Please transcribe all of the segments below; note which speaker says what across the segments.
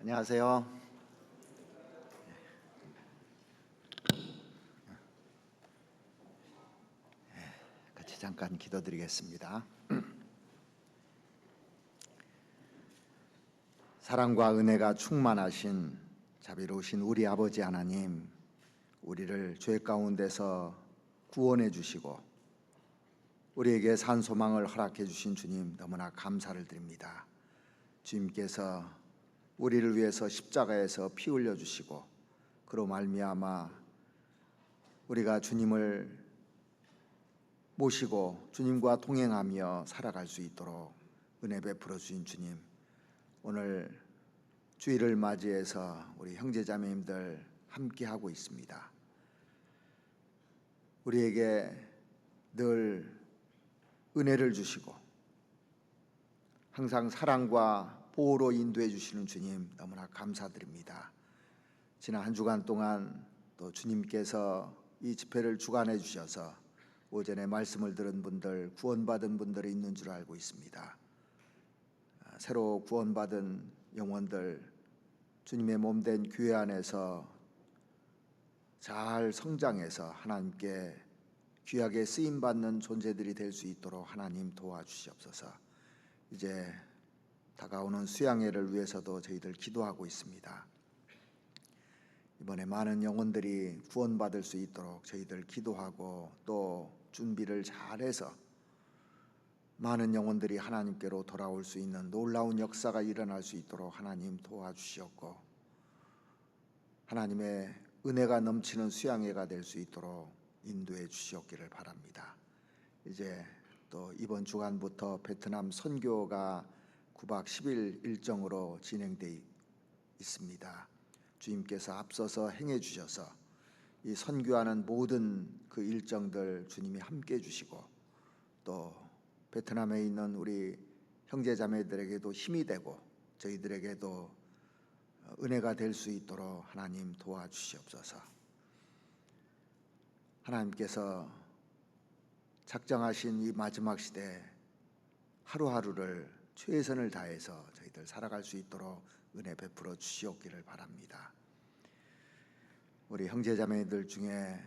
Speaker 1: 안녕하세요. 같이 잠깐 기도드리겠습니다. 사랑과 은혜가 충만하신 자비로우신 우리 아버지 하나님, 우리를 죄 가운데서 구원해 주시고 우리에게 산 소망을 허락해 주신 주님, 너무나 감사를 드립니다. 주님께서 우리를 위해서 십자가에서 피 흘려 주시고 그로 말미암아 우리가 주님을 모시고 주님과 동행하며 살아갈 수 있도록 은혜 베풀어 주신 주님, 오늘 주일을 맞이해서 우리 형제자매님들 함께하고 있습니다. 우리에게 늘 은혜를 주시고 항상 사랑과 보호로 인도해 주시는 주님, 너무나 감사드립니다. 지난 한 주간 동안 또 주님께서 이 집회를 주관해 주셔서 오전에 말씀을 들은 분들, 구원받은 분들이 있는 줄 알고 있습니다. 새로 구원받은 영혼들, 주님의 몸된 교회 안에서 잘 성장해서 하나님께 귀하게 쓰임받는 존재들이 될 수 있도록 하나님 도와주시옵소서. 이제 다가오는 수양회를 위해서도 저희들 기도하고 있습니다. 이번에 많은 영혼들이 구원받을 수 있도록 저희들 기도하고 또 준비를 잘해서 많은 영혼들이 하나님께로 돌아올 수 있는 놀라운 역사가 일어날 수 있도록 하나님 도와주시옵고, 하나님의 은혜가 넘치는 수양회가 될 수 있도록 인도해 주시옵기를 바랍니다. 이제 또 이번 주간부터 베트남 선교가 9박 10일 일정으로 진행되어 있습니다. 주님께서 앞서서 행해 주셔서 이 선교하는 모든 그 일정들 주님이 함께 해주시고 또 베트남에 있는 우리 형제자매들에게도 힘이 되고 저희들에게도 은혜가 될 수 있도록 하나님 도와주시옵소서. 하나님께서 작정하신 이 마지막 시대 하루하루를 최선을 다해서 저희들 살아갈 수 있도록 은혜 베풀어 주시옵기를 바랍니다. 우리 형제자매들 중에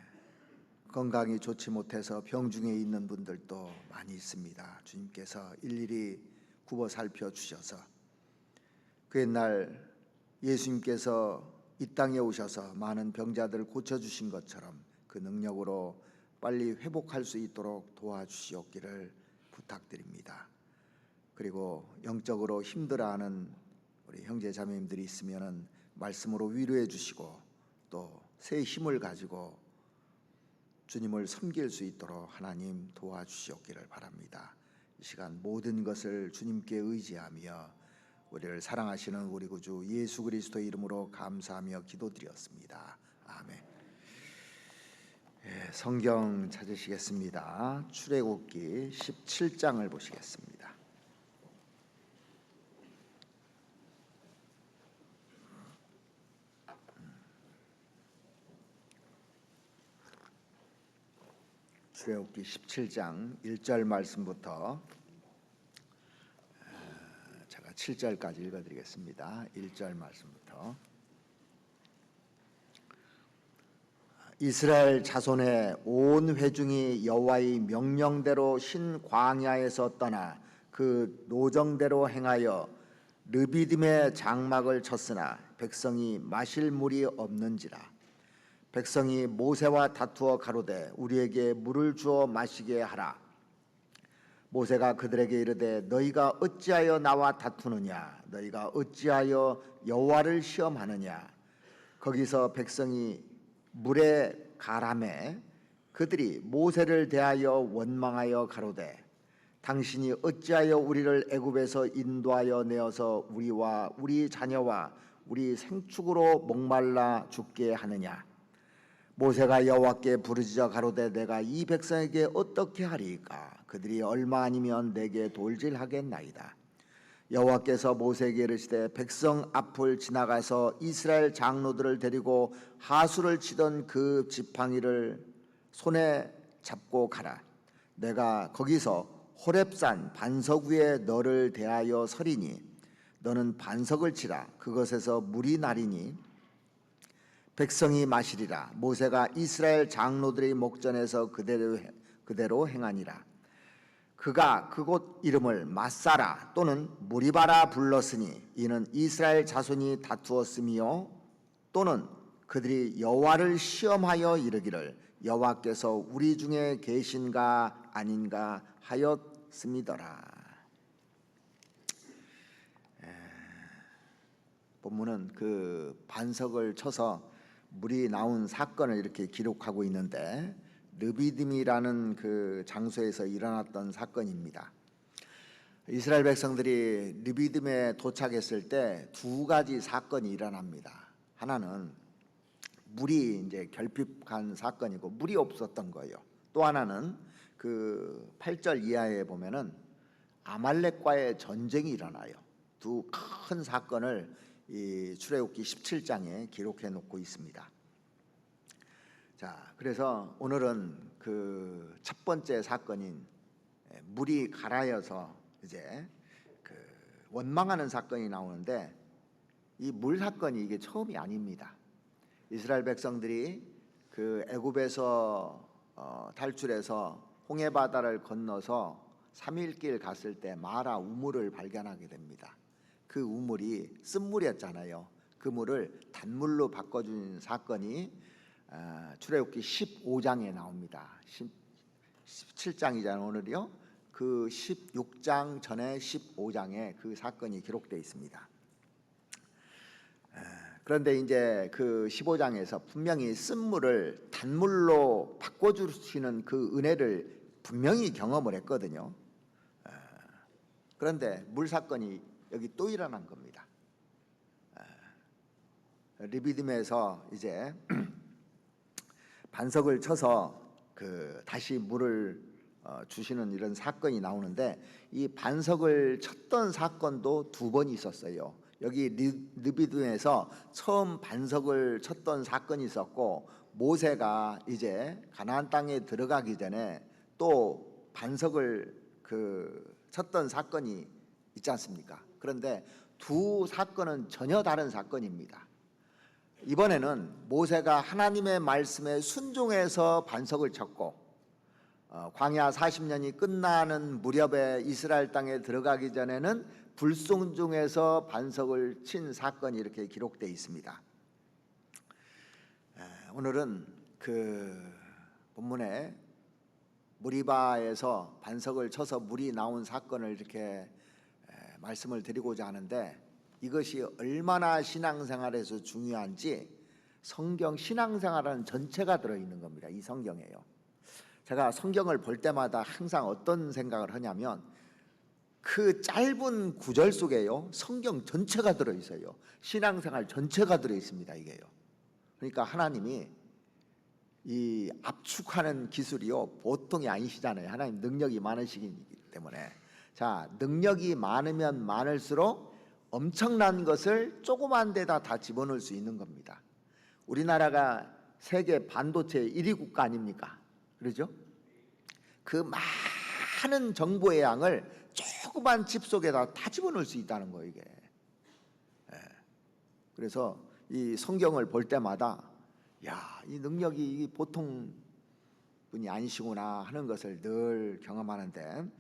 Speaker 1: 건강이 좋지 못해서 병중에 있는 분들도 많이 있습니다. 주님께서 일일이 굽어 살펴주셔서 그 옛날 예수님께서 이 땅에 오셔서 많은 병자들을 고쳐주신 것처럼 그 능력으로 빨리 회복할 수 있도록 도와주시옵기를 부탁드립니다. 그리고 영적으로 힘들어하는 우리 형제자매님들이 있으면 말씀으로 위로해 주시고 또 새 힘을 가지고 주님을 섬길 수 있도록 하나님 도와주시옵기를 바랍니다. 이 시간 모든 것을 주님께 의지하며 우리를 사랑하시는 우리 구주 예수 그리스도의 이름으로 감사하며 기도드렸습니다. 아멘. 성경 찾으시겠습니다. 출애굽기 17장을 보시겠습니다. 출애굽기 17장 1절 말씀부터 제가 7절까지 읽어드리겠습니다. 1절 말씀부터. 이스라엘 자손의 온 회중이 여호와의 명령대로 신 광야에서 떠나 그 노정대로 행하여 르비딤의 장막을 쳤으나 백성이 마실 물이 없는지라. 백성이 모세와 다투어 가로되 우리에게 물을 주어 마시게 하라. 모세가 그들에게 이르되 너희가 어찌하여 나와 다투느냐? 너희가 어찌하여 여호와를 시험하느냐? 거기서 백성이 물에 가라매 그들이 모세를 대하여 원망하여 가로되 당신이 어찌하여 우리를 애굽에서 인도하여 내어서 우리와 우리 자녀와 우리 생축으로 목말라 죽게 하느냐? 모세가 여호와께 부르짖어 가로되 내가 이 백성에게 어떻게 하리이까? 그들이 얼마 아니면 내게 돌질하겠나이다. 여호와께서 모세에게 이르시되 백성 앞을 지나가서 이스라엘 장로들을 데리고 하수를 치던 그 지팡이를 손에 잡고 가라. 내가 거기서 호렙산 반석 위에 너를 대하여 서리니 너는 반석을 치라. 그것에서 물이 나리니 백성이 마시리라. 모세가 이스라엘 장로들의 목전에서 그대로 행하니라. 그가 그곳 이름을 마사라 또는 무리바라 불렀으니 이는 이스라엘 자손이 다투었음이요 또는 그들이 여호와를 시험하여 이르기를 여호와께서 우리 중에 계신가 아닌가 하였음이더라. 본문은 그 반석을 쳐서 물이 나온 사건을 이렇게 기록하고 있는데 르비딤이라는 그 장소에서 일어났던 사건입니다. 이스라엘 백성들이 르비딤에 도착했을 때 두 가지 사건이 일어납니다. 하나는 물이 이제 결핍한 사건이고 물이 없었던 거예요. 또 하나는 그 8절 이하에 보면은 아말렉과의 전쟁이 일어나요. 두 큰 사건을 이 출애굽기 17장에 기록해 놓고 있습니다. 자, 그래서 오늘은 그 첫 번째 사건인 물이 가라여서 이제 그 원망하는 사건이 나오는데 이 물 사건이 이게 처음이 아닙니다. 이스라엘 백성들이 그 애굽에서 탈출해서 홍해 바다를 건너서 3일 길 갔을 때 마라 우물을 발견하게 됩니다. 그 우물이 쓴물이었잖아요. 그 물을 단물로 바꿔준 사건이 출애굽기 15장에 나옵니다. 17장이잖아요 오늘이요. 그 16장 전에 15장에 그 사건이 기록되어 있습니다. 그런데 이제 그 15장에서 분명히 쓴물을 단물로 바꿔주시는 그 은혜를 분명히 경험을 했거든요. 그런데 물 사건이 여기 또 일어난 겁니다. 르비딤에서 이제 반석을 쳐서 그 다시 물을 주시는 이런 사건이 나오는데 이 반석을 쳤던 사건도 두 번 있었어요. 여기 르비딤에서 처음 반석을 쳤던 사건이 있었고 모세가 이제 가나안 땅에 들어가기 전에 또 반석을 그 쳤던 사건이 있지 않습니까? 그런데 두 사건은 전혀 다른 사건입니다. 이번에는 모세가 하나님의 말씀에 순종해서 반석을 쳤고 광야 40년이 끝나는 무렵에 이스라엘 땅에 들어가기 전에는 불순종해서 반석을 친 사건이 이렇게 기록되어 있습니다. 오늘은 그 본문에 무리바에서 반석을 쳐서 물이 나온 사건을 이렇게 말씀을 드리고자 하는데 이것이 얼마나 신앙생활에서 중요한지 성경 신앙생활은 전체가 들어있는 겁니다. 이 성경에요. 제가 성경을 볼 때마다 항상 어떤 생각을 하냐면 그 짧은 구절 속에요 성경 전체가 들어있어요. 신앙생활 전체가 들어있습니다. 이게요. 그러니까 하나님이 이 압축하는 기술이요 보통이 아니시잖아요. 하나님 능력이 많으시기 때문에 자 능력이 많으면 많을수록 엄청난 것을 조그만 데다 다 집어넣을 수 있는 겁니다. 우리나라가 세계 반도체 1위 국가 아닙니까? 그러죠? 그 많은 정보의 양을 조그만 칩 속에다 다 집어넣을 수 있다는 거예요 이게. 그래서 이 성경을 볼 때마다 야, 이 능력이 보통 분이 아니시구나 하는 것을 늘 경험하는데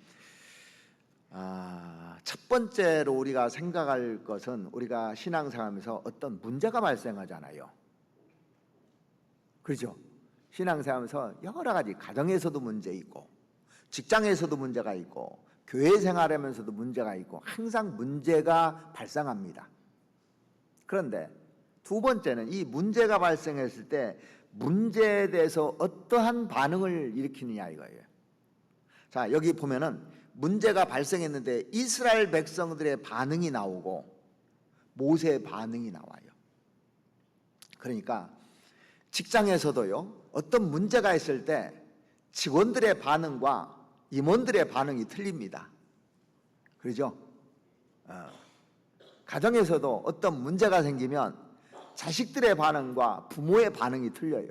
Speaker 1: 첫 번째로 우리가 생각할 것은 우리가 신앙생활하면서 어떤 문제가 발생하잖아요. 그렇죠? 신앙생활하면서 여러 가지 가정에서도 문제 있고 직장에서도 문제가 있고 교회 생활하면서도 문제가 있고 항상 문제가 발생합니다. 그런데 두 번째는 이 문제가 발생했을 때 문제에 대해서 어떠한 반응을 일으키느냐 이거예요. 자, 여기 보면은 문제가 발생했는데 이스라엘 백성들의 반응이 나오고 모세의 반응이 나와요. 그러니까 직장에서도요 어떤 문제가 있을 때 직원들의 반응과 임원들의 반응이 틀립니다. 그렇죠? 가정에서도 어떤 문제가 생기면 자식들의 반응과 부모의 반응이 틀려요.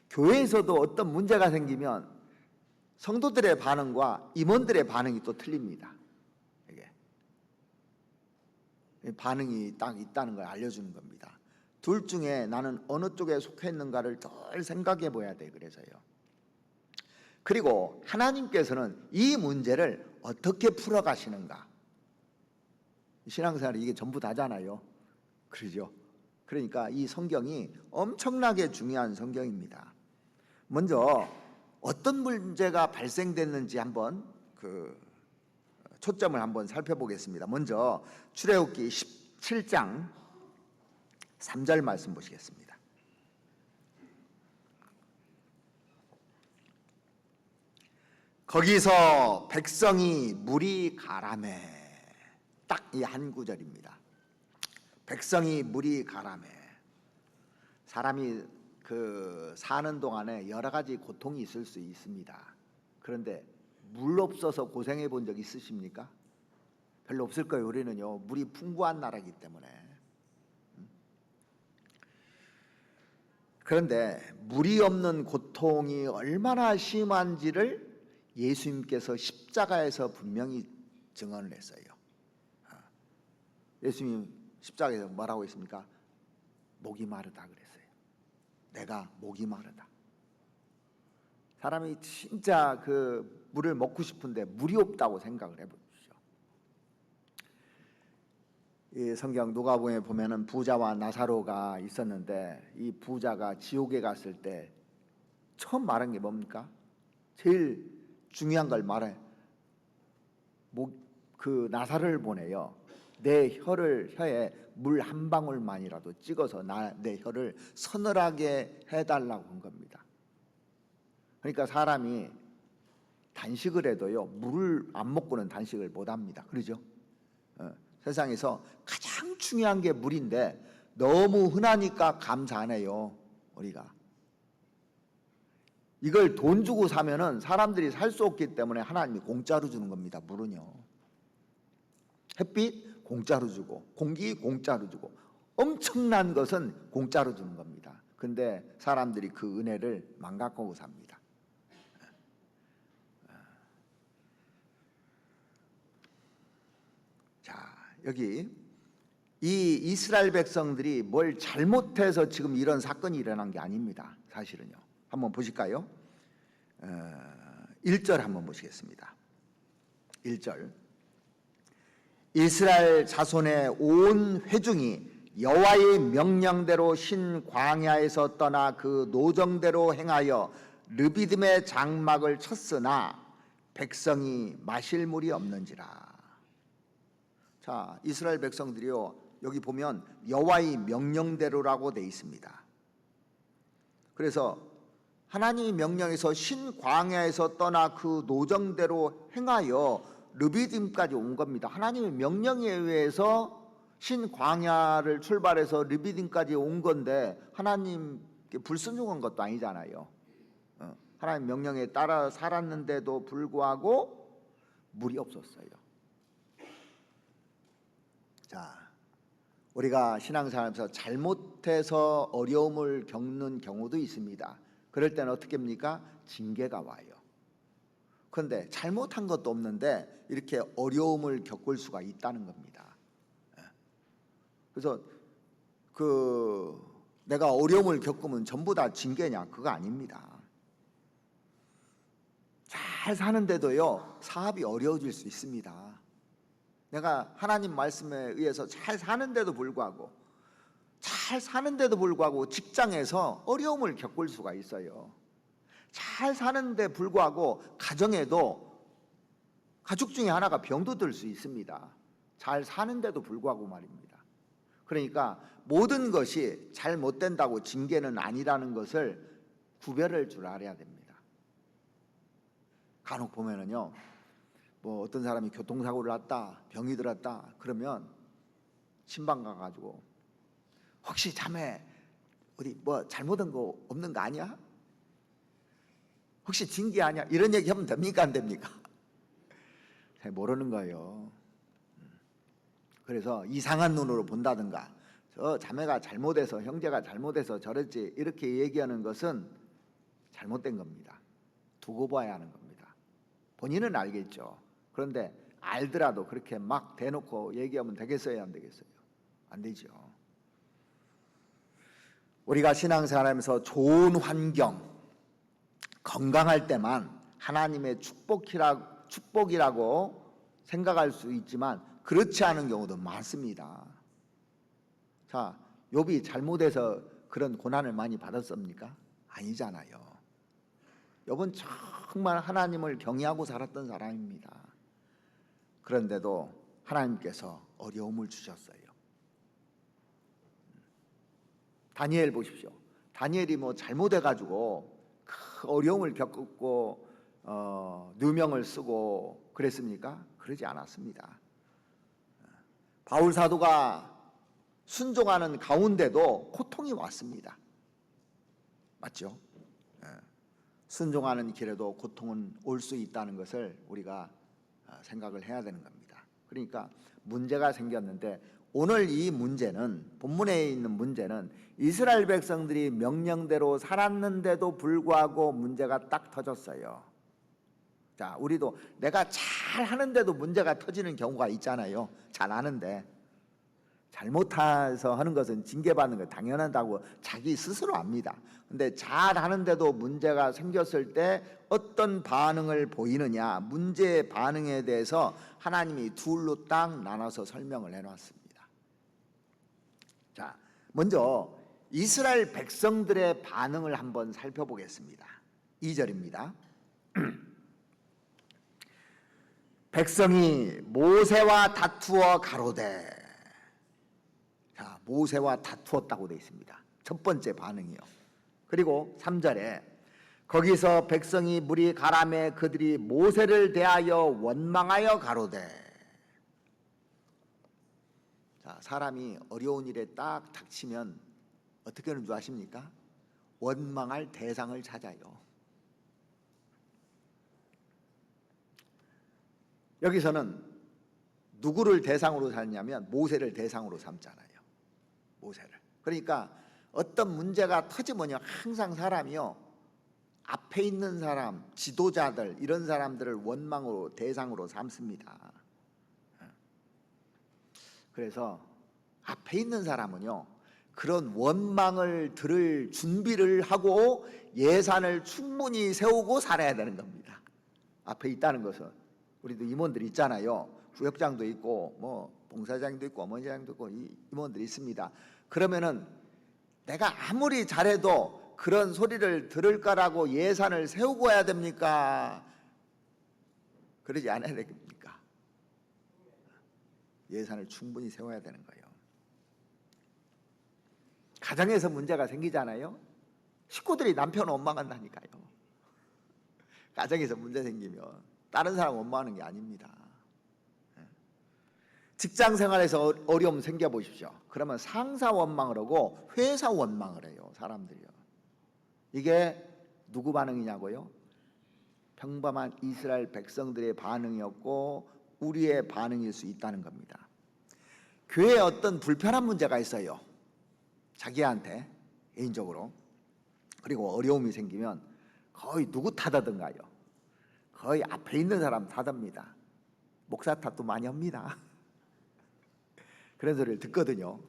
Speaker 1: 교회에서도 어떤 문제가 생기면 성도들의 반응과 임원들의 반응이 또 틀립니다. 이게. 반응이 딱 있다는 걸 알려주는 겁니다. 둘 중에 나는 어느 쪽에 속해 있는가를 덜 생각해 봐야 돼. 그래서요. 그리고 하나님께서는 이 문제를 어떻게 풀어 가시는가? 신앙생활이 이게 전부 다잖아요. 그러죠. 그러니까 이 성경이 엄청나게 중요한 성경입니다. 먼저 어떤 문제가 발생됐는지 한번 초점을 한번 살펴보겠습니다. 먼저 출애굽기 17장 3절 말씀 보시겠습니다. 거기서 백성이 물이 가라매. 딱 이 한 구절입니다. 백성이 물이 가라매. 사람이 사는 동안에 여러 가지 고통이 있을 수 있습니다. 그런데 물 없어서 고생해 본 적 있으십니까? 별로 없을 거예요. 우리는요, 물이 풍부한 나라이기 때문에. 그런데 물이 없는 고통이 얼마나 심한지를 예수님께서 십자가에서 분명히 증언을 했어요. 예수님 십자가에서 뭐라고 했습니까? 목이 마르다 그랬어요. 내가 목이 마르다. 사람이 진짜 물을 먹고 싶은데 물이 없다고 생각을 해보십시오. 이 성경 누가복음에 보면은 부자와 나사로가 있었는데 이 부자가 지옥에 갔을 때 처음 말한 게 뭡니까? 제일 중요한 걸 말해. 나사로를 보내요. 내 혀에 물 한 방울만이라도 찍어서 내 혀를 서늘하게 해달라고 한 겁니다. 그러니까 사람이 단식을 해도요, 물을 안 먹고는 단식을 못 합니다. 그러죠? 세상에서 가장 중요한 게 물인데 너무 흔하니까 감사 안 해요, 우리가. 이걸 돈 주고 사면은 사람들이 살 수 없기 때문에 하나님이 공짜로 주는 겁니다. 물은요. 햇빛 공짜로 주고 공기 공짜로 주고 엄청난 것은 공짜로 주는 겁니다. 근데 사람들이 그 은혜를 망각하고 삽니다. 자, 여기 이 이스라엘 백성들이 뭘 잘못해서 지금 이런 사건이 일어난 게 아닙니다. 사실은요. 한번 보실까요? 1절 한번 보시겠습니다. 1절. 이스라엘 자손의 온 회중이 여호와의 명령대로 신 광야에서 떠나 그 노정대로 행하여 르비딤의 장막을 쳤으나 백성이 마실 물이 없는지라. 자, 이스라엘 백성들이요, 여기 보면 여호와의 명령대로라고 돼 있습니다. 그래서 하나님의 명령에서 신 광야에서 떠나 그 노정대로 행하여 르비딤까지 온 겁니다. 하나님의 명령에 의해서 신 광야를 출발해서 르비딤까지 온 건데 하나님께 불순종한 것도 아니잖아요. 하나님 명령에 따라 살았는데도 불구하고 물이 없었어요. 자, 우리가 신앙생활에서 잘못해서 어려움을 겪는 경우도 있습니다. 그럴 때는 어떻게 합니까? 징계가 와요. 그런데 잘못한 것도 없는데 이렇게 어려움을 겪을 수가 있다는 겁니다. 그래서 내가 어려움을 겪으면 전부 다 징계냐? 그거 아닙니다. 잘 사는데도요, 사업이 어려워질 수 있습니다. 내가 하나님 말씀에 의해서 잘 사는데도 불구하고 직장에서 어려움을 겪을 수가 있어요. 잘 사는데 불구하고 가정에도 가족 중에 하나가 병도 들 수 있습니다. 잘 사는데도 불구하고 말입니다. 그러니까 모든 것이 잘못된다고 징계는 아니라는 것을 구별할 줄 알아야 됩니다. 간혹 보면은요, 어떤 사람이 교통사고를 났다, 병이 들었다 그러면 신방 가가지고 혹시 자매 어디 잘못한 거 없는 거 아니야? 혹시 징계 아니야? 이런 얘기 하면 됩니까? 안 됩니까? 잘 모르는 거예요. 그래서 이상한 눈으로 본다든가 저 자매가 잘못해서 형제가 잘못해서 저랬지 이렇게 얘기하는 것은 잘못된 겁니다. 두고 봐야 하는 겁니다. 본인은 알겠죠. 그런데 알더라도 그렇게 막 대놓고 얘기하면 되겠어요? 안 되겠어요? 안 되죠. 우리가 신앙생활하면서 좋은 환경, 건강할 때만 하나님의 축복이라고 생각할 수 있지만 그렇지 않은 경우도 많습니다. 자, 욥이 잘못해서 그런 고난을 많이 받았습니까? 아니잖아요. 욥은 정말 하나님을 경외하고 살았던 사람입니다. 그런데도 하나님께서 어려움을 주셨어요. 다니엘 보십시오. 다니엘이 뭐 잘못해가지고 큰 어려움을 겪고 누명을 쓰고 그랬습니까? 그러지 않았습니다. 바울 사도가 순종하는 가운데도 고통이 왔습니다. 맞죠? 순종하는 길에도 고통은 올 수 있다는 것을 우리가 생각을 해야 되는 겁니다. 그러니까 문제가 생겼는데 오늘 이 문제는, 본문에 있는 문제는 이스라엘 백성들이 명령대로 살았는데도 불구하고 문제가 딱 터졌어요. 자, 우리도 내가 잘 하는데도 문제가 터지는 경우가 있잖아요. 잘 하는데 잘못해서 하는 것은 징계받는 거 당연하다고 자기 스스로 압니다. 근데 잘 하는데도 문제가 생겼을 때 어떤 반응을 보이느냐, 문제의 반응에 대해서 하나님이 둘로 딱 나눠서 설명을 해놨습니다. 자, 먼저 이스라엘 백성들의 반응을 한번 살펴보겠습니다. 2절입니다. 백성이 모세와 다투어 가로되. 자, 모세와 다투었다고 되어 있습니다. 첫 번째 반응이요. 그리고 3절에 거기서 백성이 물이 가라매 그들이 모세를 대하여 원망하여 가로되. 자, 사람이 어려운 일에 딱 닥치면 어떻게 하는 줄 아십니까? 원망할 대상을 찾아요. 여기서는 누구를 대상으로 삼냐면 모세를 대상으로 삼잖아요. 모세를. 그러니까 어떤 문제가 터지면요, 항상 사람이요, 앞에 있는 사람, 지도자들, 이런 사람들을 원망으로 대상으로 삼습니다. 그래서 앞에 있는 사람은요, 그런 원망을 들을 준비를 하고 예산을 충분히 세우고 살아야 되는 겁니다. 앞에 있다는 것은 우리도 임원들 있잖아요. 구역장도 있고 뭐 봉사장도 있고 어머니장도 있고 임원들이 있습니다. 그러면은 내가 아무리 잘해도 그런 소리를 들을 거라고 예산을 세우고 해야 됩니까? 그러지 않아야 됩니까? 예산을 충분히 세워야 되는 거예요. 가정에서 문제가 생기잖아요. 식구들이 남편 원망한다니까요. 가정에서 문제 생기면 다른 사람 원망하는 게 아닙니다. 직장 생활에서 어려움 생겨보십시오. 그러면 상사 원망을 하고 회사 원망을 해요. 사람들이요. 이게 누구 반응이냐고요? 평범한 이스라엘 백성들의 반응이었고 우리의 반응일 수 있다는 겁니다. 교회에 어떤 불편한 문제가 있어요. 자기한테 개인적으로. 그리고 어려움이 생기면 거의 누구 탓하던가요? 거의 앞에 있는 사람 탓합니다. 목사 탓도 많이 합니다. 그런 소리를 듣거든요.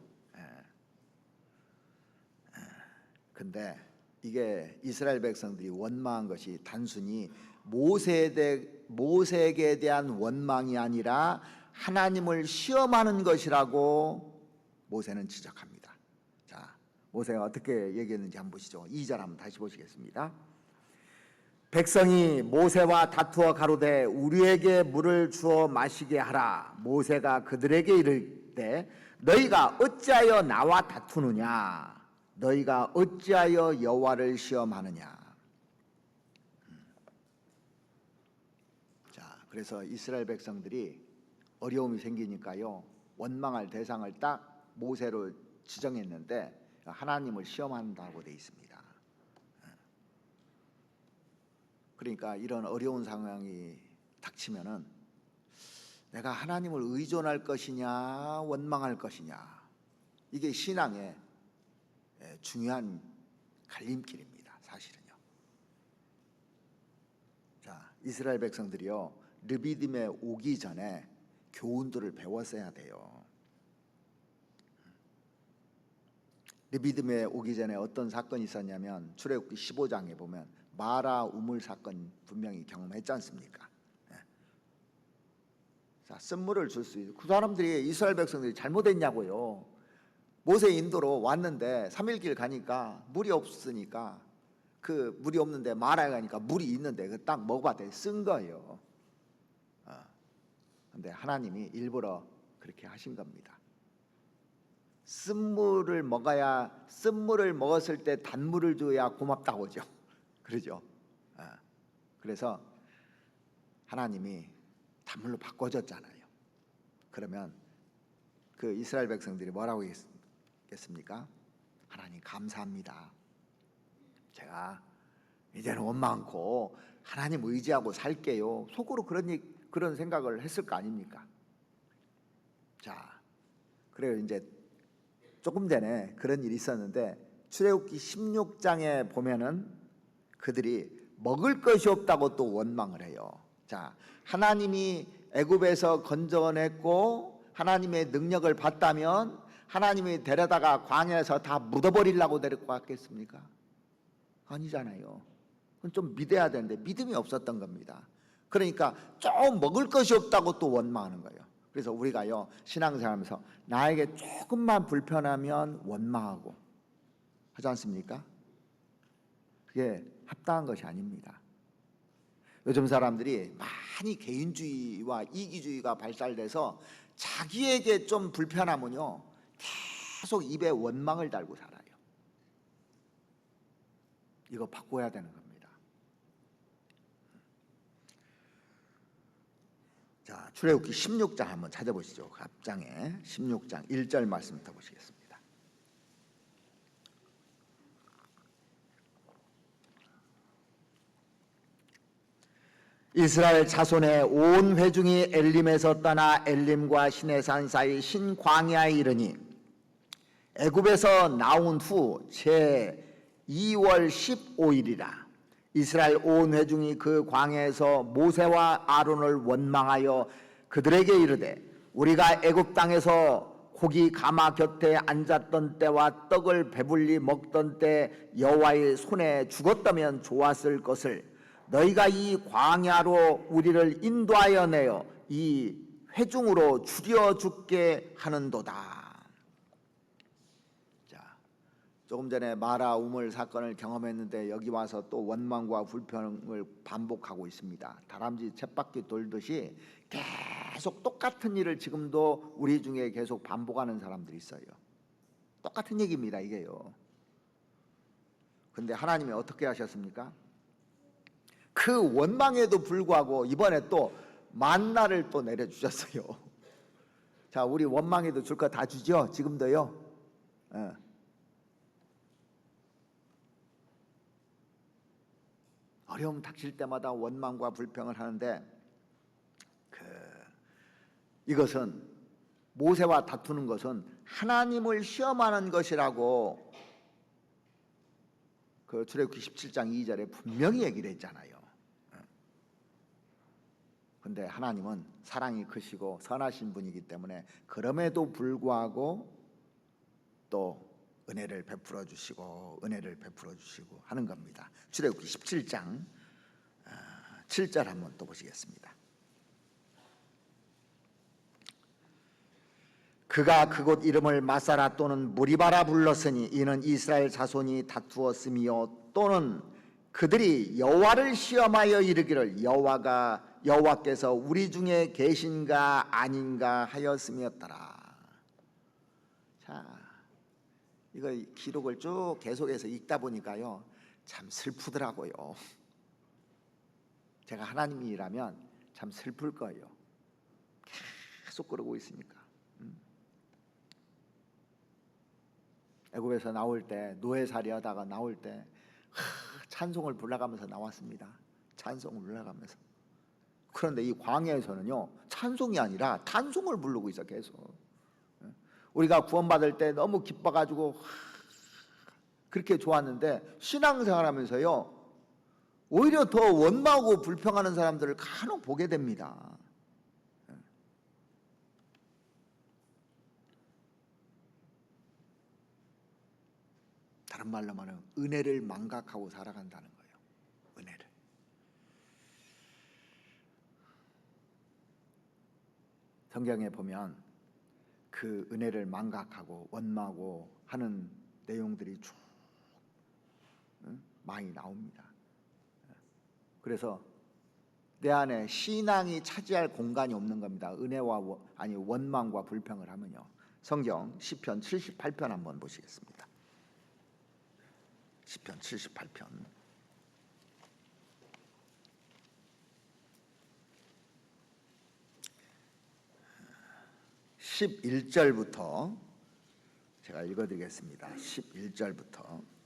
Speaker 1: 근데 이게 이스라엘 백성들이 원망한 것이 단순히 모세에게 대한 원망이 아니라 하나님을 시험하는 것이라고 모세는 지적합니다. 자, 모세가 어떻게 얘기했는지 한번 보시죠. 2절 한번 다시 보시겠습니다. 백성이 모세와 다투어 가로되 우리에게 물을 주어 마시게 하라. 모세가 그들에게 이르되 너희가 어찌하여 나와 다투느냐? 너희가 어찌하여 여호와를 시험하느냐? 자, 그래서 이스라엘 백성들이 어려움이 생기니까요, 원망할 대상을 딱 모세로 지정했는데 하나님을 시험한다고 되어 있습니다. 그러니까 이런 어려운 상황이 닥치면은 내가 하나님을 의존할 것이냐 원망할 것이냐, 이게 신앙의 중요한 갈림길입니다. 사실은요. 자, 이스라엘 백성들이요, 르비딤에 오기 전에 교훈들을 배웠어야 돼요. 믿음에 오기 전에 어떤 사건이 있었냐면 출애굽기 15장에 보면 마라 우물 사건 분명히 경험했지 않습니까? 자, 쓴물을 줄 수 있는 그 사람들이 이스라엘 백성들이 잘못했냐고요. 모세 인도로 왔는데 3일 길 가니까 물이 없으니까 그 물이 없는데 마라에 가니까 물이 있는데 그 딱 먹어봤더니 쓴 거예요. 근데 하나님이 일부러 그렇게 하신 겁니다. 쓴물을 먹어야 쓴물을 먹었을 때 단물을 줘야 고맙다고죠. 그러죠. 그래서 하나님이 단물로 바꿔줬잖아요. 그러면 그 이스라엘 백성들이 뭐라고 했겠습니까? 하나님 감사합니다. 제가 이제는 원망 않고 하나님 의지하고 살게요. 속으로 그런 생각을 했을 거 아닙니까? 자, 그래요. 이제 조금 전에 그런 일이 있었는데 출애굽기 16장에 보면은 그들이 먹을 것이 없다고 또 원망을 해요. 자, 하나님이 애굽에서 건져냈고 하나님의 능력을 봤다면 하나님이 데려다가 광야에서 다 묻어버리려고 데리고 갔겠습니까? 아니잖아요. 그건 좀 믿어야 되는데 믿음이 없었던 겁니다. 그러니까 좀 먹을 것이 없다고 또 원망하는 거예요. 그래서 우리가요 신앙생활하면서 나에게 조금만 불편하면 원망하고 하지 않습니까? 그게 합당한 것이 아닙니다. 요즘 사람들이 많이 개인주의와 이기주의가 발달돼서 자기에게 좀 불편하면요 계속 입에 원망을 달고 살아요. 이거 바꿔야 되는 겁니다. 자, 출애굽기 16장 한번 찾아보시죠. 앞장에 16장 1절 말씀부터 보시겠습니다. 이스라엘 자손의 온 회중이 엘림에서 떠나 엘림과 시내산 사이 신광야에 이르니 애굽에서 나온 후 제 2월 15일이라 이스라엘 온 회중이 그 광야에서 모세와 아론을 원망하여 그들에게 이르되 우리가 애굽 땅에서 고기 가마 곁에 앉았던 때와 떡을 배불리 먹던 때 여호와의 손에 죽었다면 좋았을 것을 너희가 이 광야로 우리를 인도하여 내어 이 회중으로 죽여 죽게 하는도다. 자, 조금 전에 마라 우물 사건을 경험했는데 여기 와서 또 원망과 불평을 반복하고 있습니다. 다람쥐 쳇바퀴 돌듯이 계속 똑같은 일을 지금도 우리 중에 계속 반복하는 사람들이 있어요. 똑같은 얘기입니다, 이게요. 근데 하나님이 어떻게 하셨습니까? 그 원망에도 불구하고 이번에 또 만나를 또 내려주셨어요. 자, 우리 원망에도 줄 거 다 주죠? 지금도요. 어려움 닥칠 때마다 원망과 불평을 하는데 이것은 모세와 다투는 것은 하나님을 시험하는 것이라고 그 출애굽기 17장 2절에 분명히 얘기를 했잖아요. 근데 하나님은 사랑이 크시고 선하신 분이기 때문에 그럼에도 불구하고 또 은혜를 베풀어 주시고 하는 겁니다. 출애굽기 17장 7절 한번 또 보시겠습니다. 그가 그곳 이름을 마사라 또는 무리바라 불렀으니 이는 이스라엘 자손이 다투었으며 또는 그들이 여호와를 시험하여 이르기를 여호와께서 우리 중에 계신가 아닌가 하였음이었더라. 자, 이거 기록을 쭉 계속해서 읽다 보니까요 참 슬프더라고요. 제가 하나님이라면 참 슬플 거예요. 계속 그러고 있으니까. 애굽에서 나올 때 노예살이 하다가 나올 때 찬송을 불러가면서 나왔습니다. 찬송을 불러가면서. 그런데 이 광야에서는요 찬송이 아니라 탄송을 부르고 있어 계속. 우리가 구원받을 때 너무 기뻐가지고 그렇게 좋았는데 신앙생활하면서요 오히려 더 원망하고 불평하는 사람들을 간혹 보게 됩니다. 다른 말로 말하면 은혜를 망각하고 살아간다는 거예요. 은혜를. 성경에 보면 그 은혜를 망각하고 원망하고 하는 내용들이 쭉 많이 나옵니다. 그래서 내 안에 신앙이 차지할 공간이 없는 겁니다. 은혜와 원망과 불평을 하면요. 성경 시편 78편 한번 보시겠습니다. 시편 78편 11절부터 제가 읽어드리겠습니다. 11절부터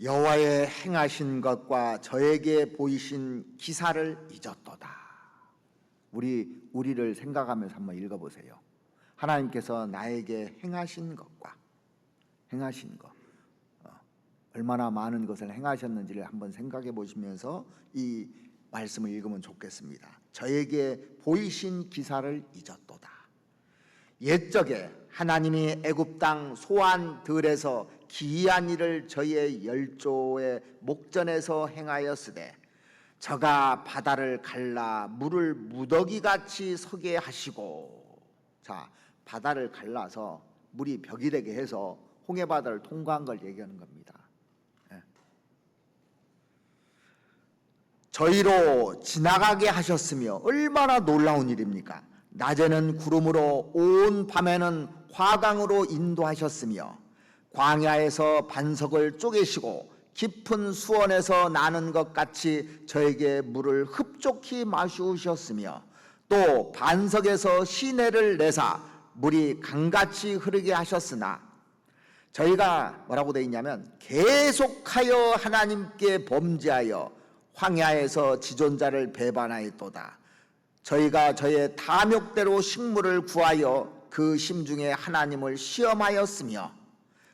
Speaker 1: 여호와의 행하신 것과 저에게 보이신 기사를 잊었도다. 우리를 생각하면서 한번 읽어보세요. 하나님께서 나에게 행하신 것과 행하신 것, 얼마나 많은 것을 행하셨는지를 한번 생각해 보시면서 이 말씀을 읽으면 좋겠습니다. 저에게 보이신 기사를 잊었도다. 옛적에 하나님이 애굽 땅 소안 들에서 기이한 일을 저희의 열조의 목전에서 행하였으되 저가 바다를 갈라 물을 무더기같이 서게 하시고, 자, 바다를 갈라서 물이 벽이 되게 해서 홍해바다를 통과한 걸 얘기하는 겁니다. 저희로 지나가게 하셨으며 얼마나 놀라운 일입니까? 낮에는 구름으로 온 밤에는 화강으로 인도하셨으며 광야에서 반석을 쪼개시고 깊은 수원에서 나는 것 같이 저에게 물을 흡족히 마시우셨으며 또 반석에서 시내를 내사 물이 강같이 흐르게 하셨으나 저희가 뭐라고 되어 있냐면 계속하여 하나님께 범죄하여 황야에서 지존자를 배반하였도다. 저희가 저의 탐욕대로 식물을 구하여 그 심중에 하나님을 시험하였으며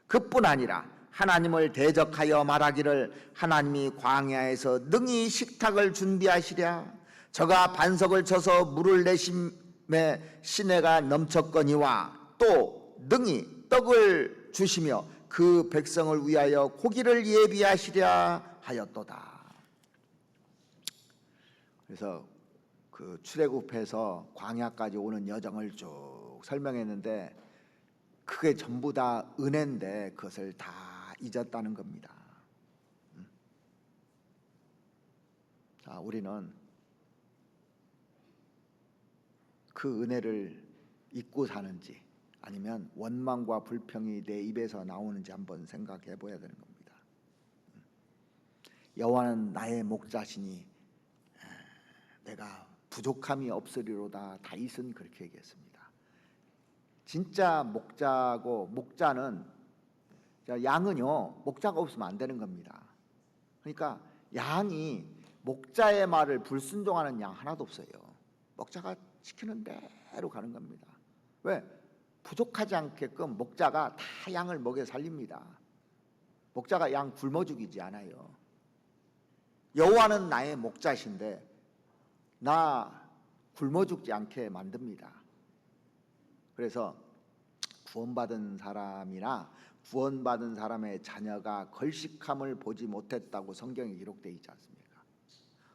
Speaker 1: 그뿐 아니라 하나님을 대적하여 말하기를 하나님이 광야에서 능히 식탁을 준비하시랴. 저가 반석을 쳐서 물을 내심에 시내가 넘쳤거니와 또 능히 떡을 주시며 그 백성을 위하여 고기를 예비하시랴 하였도다. 그래서 그 출애굽해서 광야까지 오는 여정을 쭉 설명했는데 그게 전부 다 은혜인데 그것을 다 잊었다는 겁니다. 자, 우리는 그 은혜를 잊고 사는지 아니면 원망과 불평이 내 입에서 나오는지 한번 생각해 봐야 되는 겁니다. 여호와는 나의 목자시니 내가 부족함이 없으리로다. 다윗은 그렇게 얘기했습니다. 진짜 목자는 양은요 목자가 없으면 안 되는 겁니다. 그러니까 양이 목자의 말을 불순종하는 양 하나도 없어요. 목자가 시키는 대로 가는 겁니다. 왜? 부족하지 않게끔 목자가 다 양을 먹여 살립니다. 목자가 양 굶어 죽이지 않아요. 여호와는 나의 목자신데 나 굶어 죽지 않게 만듭니다. 그래서 구원받은 사람이나 구원받은 사람의 자녀가 걸식함을 보지 못했다고 성경에 기록되어 있지 않습니까?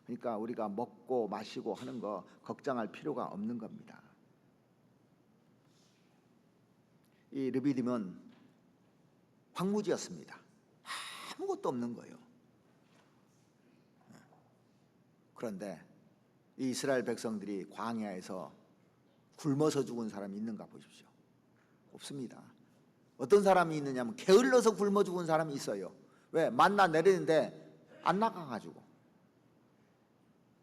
Speaker 1: 그러니까 우리가 먹고 마시고 하는 거 걱정할 필요가 없는 겁니다. 이 르비딤은 황무지였습니다. 아무것도 없는 거예요. 그런데 이 이스라엘 백성들이 광야에서 굶어서 죽은 사람이 있는가 보십시오. 없습니다. 어떤 사람이 있느냐면 게을러서 굶어 죽은 사람이 있어요. 왜? 만나 내리는데 안 나가가지고.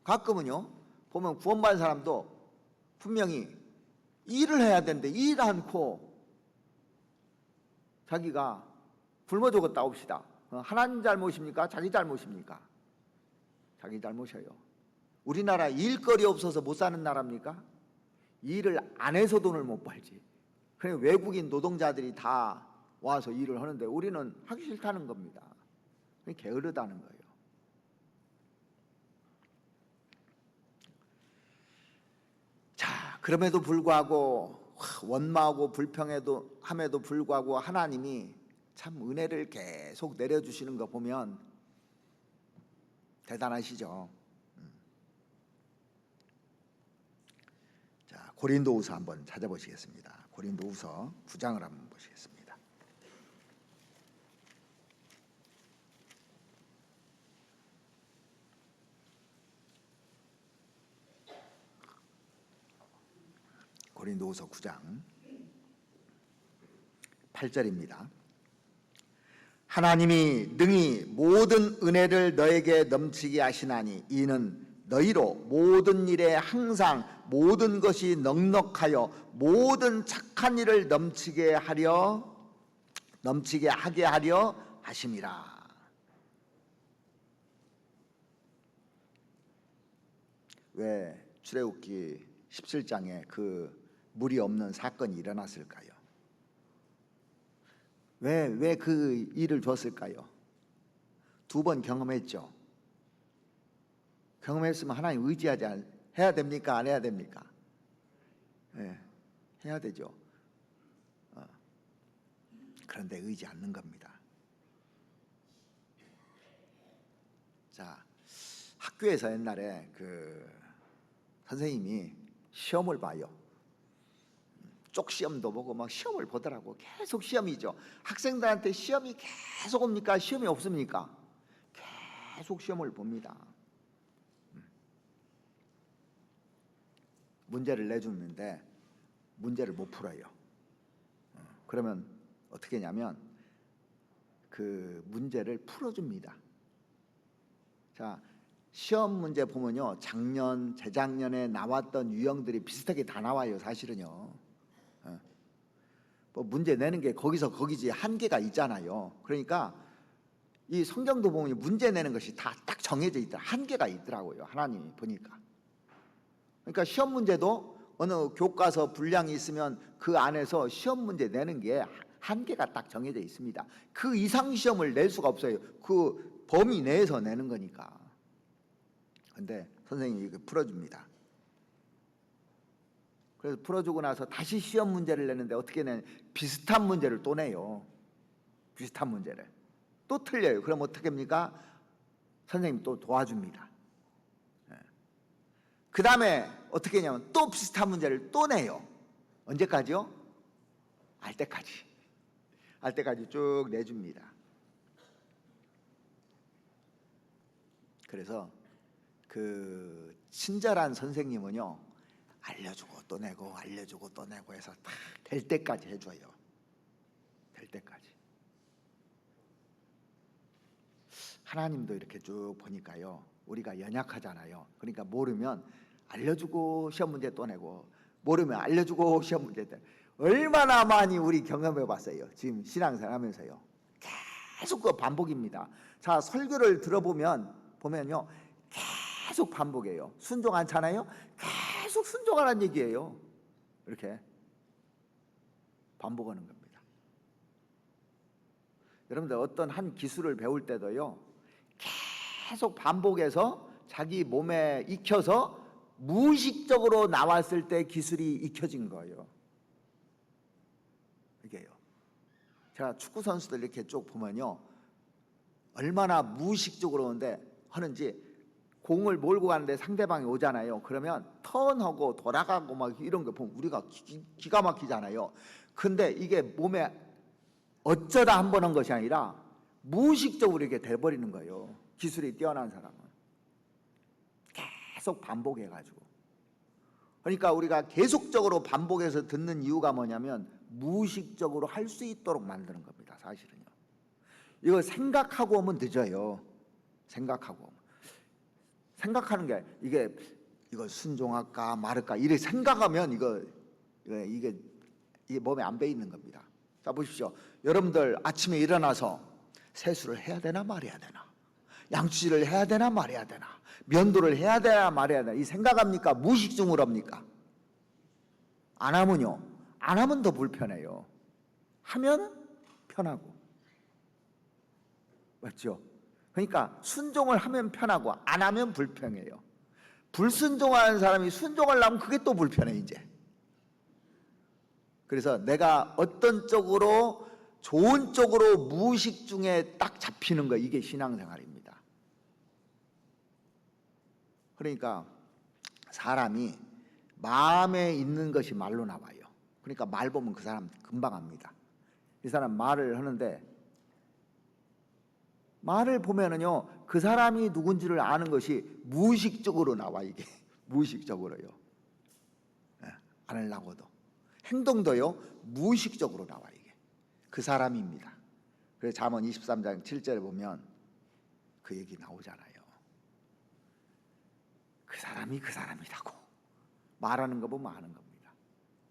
Speaker 1: 가끔은요 보면 구원받은 사람도 분명히 일을 해야 되는데 일 않고 자기가 굶어 죽었다 옵시다. 하나님 잘못입니까? 자기 잘못입니까? 자기 잘못이에요. 우리나라 일거리 없어서 못 사는 나라입니까? 일을 안 해서 돈을 못 벌지. 그래 외국인 노동자들이 다 와서 일을 하는데 우리는 하기 싫다는 겁니다. 게으르다는 거예요. 자, 그럼에도 불구하고 원망하고 불평함에도 불구하고 하나님이 참 은혜를 계속 내려주시는 거 보면 대단하시죠. 자, 고린도후서 한번 찾아보시겠습니다. 고린도후서 9장을 한번 보시겠습니다. 고린도후서 9장 8절입니다. 하나님이 능히 모든 은혜를 너에게 넘치게 하시나니 이는 너희로 모든 일에 항상 모든 것이 넉넉하여 모든 착한 일을 넘치게 하게 하려 하심이라. 왜 출애굽기 17장에 그 물이 없는 사건이 일어났을까요? 왜 그 일을 줬을까요? 2번 경험했죠. 경험했으면 하나님 해야 됩니까? 안 해야 됩니까? 네, 해야 되죠. 그런데 의지 않는 겁니다. 자, 학교에서 옛날에 그 선생님이 시험을 봐요. 쪽 시험도 보고 막 시험을 보더라고. 계속 시험이죠. 학생들한테 시험이 계속 옵니까? 시험이 없습니까? 계속 시험을 봅니다. 문제를 내주는데 문제를 못 풀어요. 그러면 어떻게 하냐면 그 문제를 풀어줍니다. 자, 시험 문제 보면요, 작년, 재작년에 나왔던 유형들이 비슷하게 다 나와요. 사실은요. 뭐 문제 내는 게 거기서 거기지 한계가 있잖아요. 그러니까 이 성경도 보면 문제 내는 것이 다 딱 정해져 있더라. 한계가 있더라고요. 하나님이 보니까. 그러니까 시험 문제도 어느 교과서 분량이 있으면 그 안에서 시험 문제 내는 게 한계가 딱 정해져 있습니다. 그 이상 시험을 낼 수가 없어요. 그 범위 내에서 내는 거니까. 근데 선생님이 이거 풀어줍니다. 그래서 풀어주고 나서 다시 시험 문제를 내는데 어떻게 내냐, 비슷한 문제를 또 내요. 비슷한 문제를 또 틀려요. 그럼 어떻게 합니까? 선생님이 또 도와줍니다. 그 다음에 어떻게 했냐면 또 비슷한 문제를 또 내요. 언제까지요? 알 때까지 쭉 내줍니다. 그래서 그 친절한 선생님은요, 알려주고 또 내고 알려주고 또 내고 해서 다 될 때까지 해줘요. 될 때까지. 하나님도 이렇게 쭉 보니까요, 우리가 연약하잖아요. 그러니까 모르면 알려주고 시험 문제 또 내고, 모르면 알려주고 시험 문제 또 내고. 얼마나 많이 우리 경험해 봤어요. 지금 신앙생활 하면서요. 계속 그 반복입니다. 자, 설교를 보면요, 계속 반복해요. 순종 않잖아요. 계속 순종하라는 얘기예요. 이렇게 반복하는 겁니다. 여러분들 어떤 한 기술을 배울 때도요, 계속 반복해서 자기 몸에 익혀서 무의식적으로 나왔을 때 기술이 익혀진 거예요. 이게요. 제가 축구 선수들 이렇게 쭉 보면요, 얼마나 무의식적으로 하는지, 공을 몰고 가는데 상대방이 오잖아요. 그러면 턴하고 돌아가고 막 이런 거 보면 우리가 기가 막히잖아요. 근데 이게 몸에 어쩌다 한 번 한 것이 아니라 무의식적으로 이렇게 돼버리는 거예요. 기술이 뛰어난 사람은 계속 반복해가지고. 그러니까 우리가 계속적으로 반복해서 듣는 이유가 뭐냐면 무의식적으로 할 수 있도록 만드는 겁니다. 사실은요. 이거 생각하고 오면 늦어요. 생각하는 게 이거 순종할까 말할까 이렇게 생각하면 이게 몸에 안 배 있는 겁니다. 자, 보십시오. 여러분들 아침에 일어나서 세수를 해야 되나 말해야 되나, 양치질을 해야 되나 말해야 되나, 면도를 해야 되나 말해야 되나, 이 생각합니까? 무의식적으로 합니까? 안 하면요, 안 하면 더 불편해요. 하면 편하고. 맞죠? 그러니까 순종을 하면 편하고 안 하면 불편해요. 불순종하는 사람이 순종을 하면 그게 또 불편해 이제. 그래서 내가 어떤 쪽으로 좋은 쪽으로 무의식 중에 딱 잡히는 거, 이게 신앙생활입니다. 그러니까 사람이 마음에 있는 것이 말로 나와요. 그러니까 말 보면 그 사람 금방 압니다. 이 사람 말을 하는데 말을 보면은요 그 사람이 누군지를 아는 것이 무의식적으로 나와. 이게 무의식적으로요. 안 하려고도 행동도요 무의식적으로 나와. 이게 그 사람입니다. 그래서 잠언 23장 7절에 보면 그 얘기 나오잖아요. 그 사람이 그 사람이라고. 말하는 거 보면 아는 겁니다.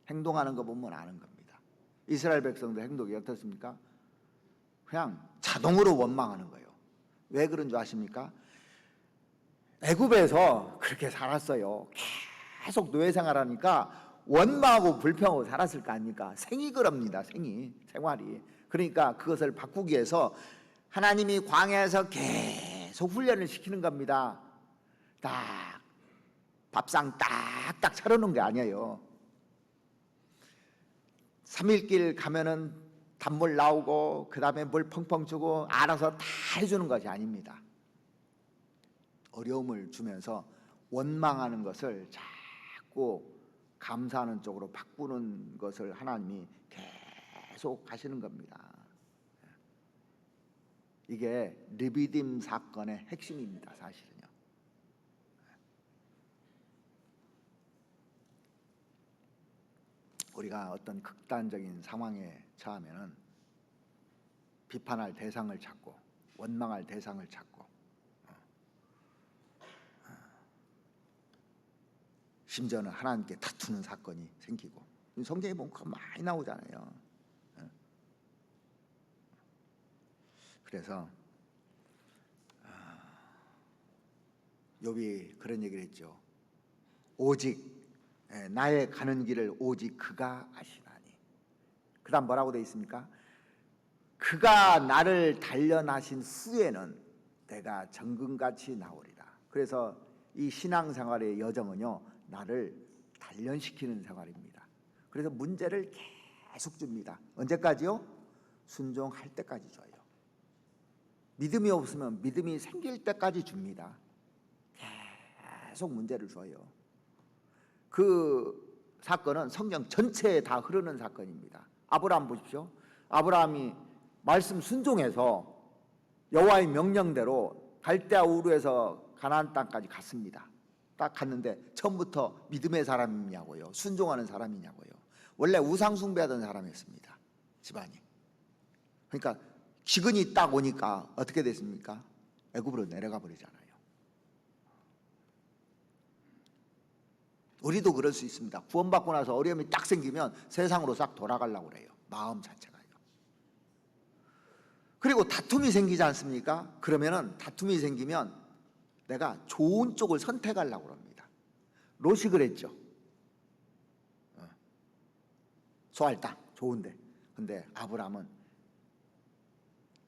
Speaker 1: 행동하는 거 보면 아는 겁니다. 이스라엘 백성들 행동이 어떻습니까? 그냥 자동으로 원망하는 거예요. 왜 그런 줄 아십니까? 애굽에서 그렇게 살았어요. 계속 노예 생활하니까 원망하고 불평하고 살았을 거 아닙니까? 생이 그럽니다. 생활이. 그러니까 그것을 바꾸기 위해서 하나님이 광야에서 계속 훈련을 시키는 겁니다. 딱 밥상 딱딱 차려놓은 게 아니에요. 3일길 가면은 단물 나오고 그 다음에 물 펑펑 주고 알아서 다 해주는 것이 아닙니다. 어려움을 주면서 원망하는 것을 자꾸 감사하는 쪽으로 바꾸는 것을 하나님이 계속 하시는 겁니다. 이게 르비딤 사건의 핵심입니다. 사실은요. 우리가 어떤 극단적인 상황에 처하면은 비판할 대상을 찾고 원망할 대상을 찾고 심지어는 하나님께 다투는 사건이 생기고 성경에 보면 그거 많이 나오잖아요. 그래서 욥이 그런 얘기를 했죠. 오직 나의 가는 길을 오직 그가 아시나니. 그 다음 뭐라고 되어 있습니까? 그가 나를 단련하신 후에는 내가 정금같이 나오리라. 그래서 이 신앙생활의 여정은요 나를 단련시키는 생활입니다. 그래서 문제를 계속 줍니다. 언제까지요? 순종할 때까지 줘요. 믿음이 없으면 믿음이 생길 때까지 줍니다. 계속 문제를 줘요. 그 사건은 성경 전체에 다 흐르는 사건입니다. 아브라함 보십시오. 아브라함이 말씀 순종해서 여호와의 명령대로 갈대아 우르에서 가나안 땅까지 갔습니다. 딱 갔는데 처음부터 믿음의 사람이냐고요? 순종하는 사람이냐고요? 원래 우상 숭배하던 사람이었습니다. 집안이. 그러니까 기근이 딱 오니까 어떻게 됐습니까? 애굽으로 내려가 버리잖아요. 우리도 그럴 수 있습니다. 구원받고 나서 어려움이 딱 생기면 세상으로 싹 돌아가려고 그래요. 마음 자체가요. 그리고 다툼이 생기지 않습니까? 그러면은 다툼이 생기면 내가 좋은 쪽을 선택하려고 합니다. 롯이 그랬죠. 소할 땅 좋은데. 근데 아브라함은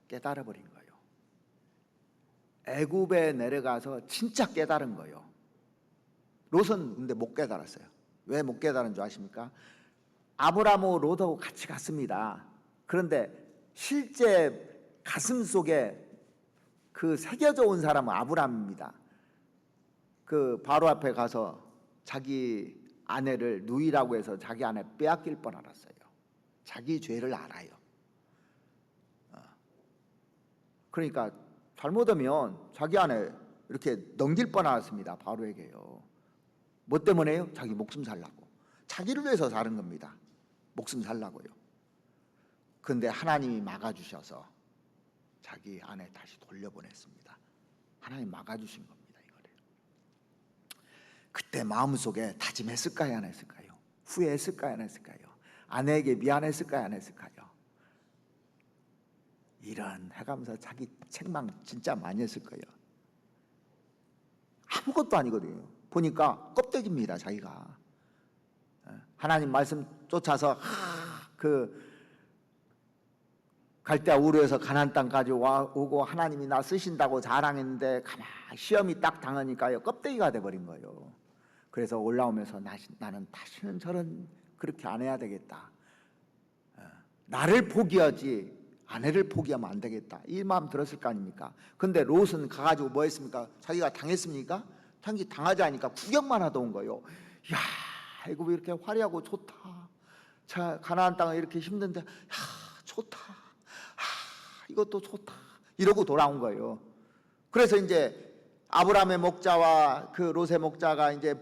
Speaker 1: 깨달아 버린 거예요. 애굽에 내려가서 진짜 깨달은 거예요. 롯은 근데 못 깨달았어요. 왜 못 깨달은 줄 아십니까? 아브라함하고 롯하고 같이 갔습니다. 그런데 실제 가슴 속에 그 새겨져 온 사람은 아브라함입니다. 그 바로 앞에 가서 자기 아내를 누이라고 해서 자기 아내 빼앗길 뻔 알았어요. 자기 죄를 알아요. 그러니까 잘못하면 자기 아내 이렇게 넘길 뻔 알았습니다. 바로에게요. 뭐 때문에요? 자기 목숨 살라고. 자기를 위해서 사는 겁니다. 목숨 살라고요. 그런데 하나님이 막아주셔서 자기 아내 다시 돌려보냈습니다. 하나님 막아주신 겁니다. 이거를. 그때 마음속에 다짐했을까요? 안 했을까요? 후회했을까요? 안 했을까요? 아내에게 미안했을까요? 안 했을까요? 이런 해가면서 자기 책망 진짜 많이 했을 거예요. 아무것도 아니거든요. 보니까 껍데기입니다. 자기가 하나님 말씀 쫓아서 갈대아 우르에서 가나안 땅까지 오고 하나님이 나 쓰신다고 자랑했는데 가만히 시험이 딱 당하니까요 껍데기가 돼버린 거예요. 그래서 올라오면서 나는 다시는 저런 그렇게 안 해야 되겠다. 나를 포기하지 아내를 포기하면 안 되겠다. 이 마음 들었을 거 아닙니까? 근데 롯은 가가지고 뭐 했습니까? 자기가 당했습니까? 자기 당하지 않으니까 구경만 하다 온 거예요. 야, 이거 왜 이렇게 화려하고 좋다. 자, 가나안 땅은 이렇게 힘든데, 야, 좋다. 이것도 좋다. 이러고 돌아온 거예요. 그래서 이제 아브라함의 목자와 그 롯의 목자가 이제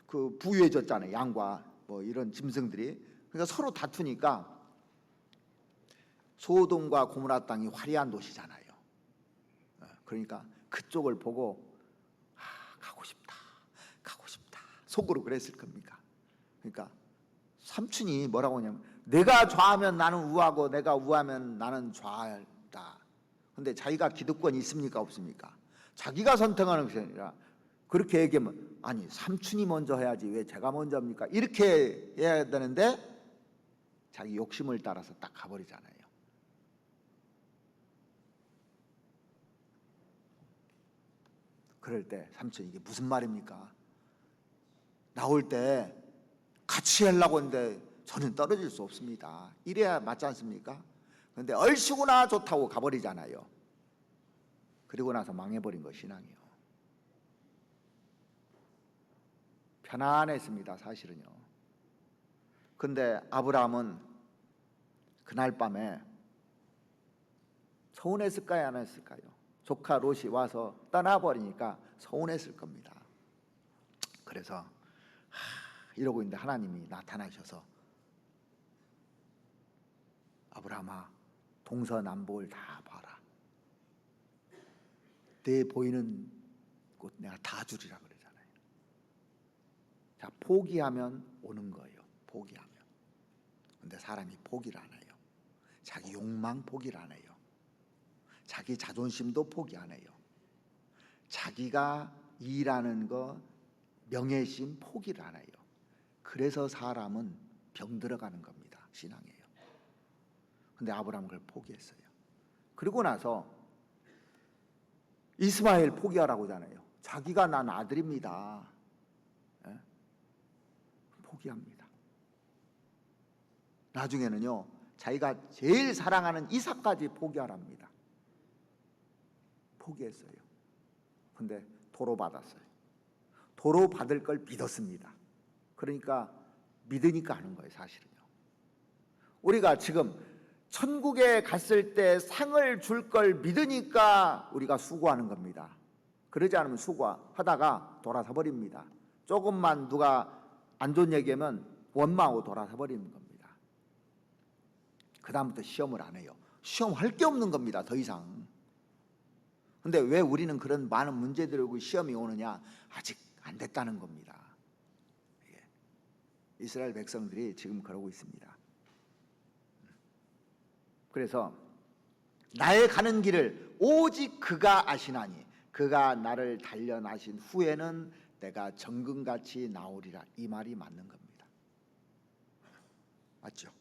Speaker 1: 그 부유해졌잖아요. 양과 뭐 이런 짐승들이. 그러니까 서로 다투니까 소돔과 고모라 땅이 화려한 도시잖아요. 그러니까 그쪽을 보고 가고 싶다. 가고 싶다. 속으로 그랬을 겁니까? 그러니까 삼촌이 뭐라고 하냐면 내가 좌하면 나는 우하고 내가 우하면 나는 좌다. 근데 자기가 기득권이 있습니까? 없습니까? 자기가 선택하는 것이 아니라 그렇게 얘기하면 아니 삼촌이 먼저 해야지 왜 제가 먼저 합니까? 이렇게 해야 되는데 자기 욕심을 따라서 딱 가버리잖아요. 그럴 때 삼촌 이게 무슨 말입니까? 나올 때 같이 하려고 했는데 저는 떨어질 수 없습니다. 이래야 맞지 않습니까? 그런데 얼씨구나 좋다고 가버리잖아요. 그리고 나서 망해버린 거 신앙이요. 편안했습니다. 사실은요. 근데 아브라함은 그날 밤에 서운했을까요? 안 했을까요? 조카 롯이 와서 떠나버리니까 서운했을 겁니다. 그래서 이러고 있는데 하나님이 나타나셔서 아브라함아 동서남북을 다 봐라. 내 보이는 곳 내가 다 주리라 그러잖아요. 자, 포기하면 오는 거예요. 포기하면. 근데 사람이 포기를 안 해요. 자기 욕망 포기를 안 해요. 자기 자존심도 포기 안 해요. 자기가 일하는 거 명예심 포기를 안 해요. 그래서 사람은 병 들어가는 겁니다. 신앙이에요. 근데 아브라함은 그걸 포기했어요. 그리고 나서 이스마엘 포기하라고 하잖아요. 자기가 난 아들입니다. 예? 포기합니다. 나중에는요 자기가 제일 사랑하는 이삭까지 포기하랍니다. 포기했어요. 근데 도로 받았어요. 도로 받을 걸 믿었습니다. 그러니까 믿으니까 하는 거예요. 사실은요. 우리가 지금 천국에 갔을 때 상을 줄 걸 믿으니까 우리가 수고하는 겁니다. 그러지 않으면 수고하다가 돌아서 버립니다. 조금만 누가 안 좋은 얘기하면 원망하고 돌아서 버리는 겁니다. 그 다음부터 시험을 안 해요. 시험할 게 없는 겁니다. 더 이상. 근데 왜 우리는 그런 많은 문제들이고 시험이 오느냐? 아직 안 됐다는 겁니다. 이스라엘 백성들이 지금 그러고 있습니다. 그래서 나의 가는 길을 오직 그가 아시나니 그가 나를 단련하신 후에는 내가 정금같이 나오리라. 이 말이 맞는 겁니다. 맞죠?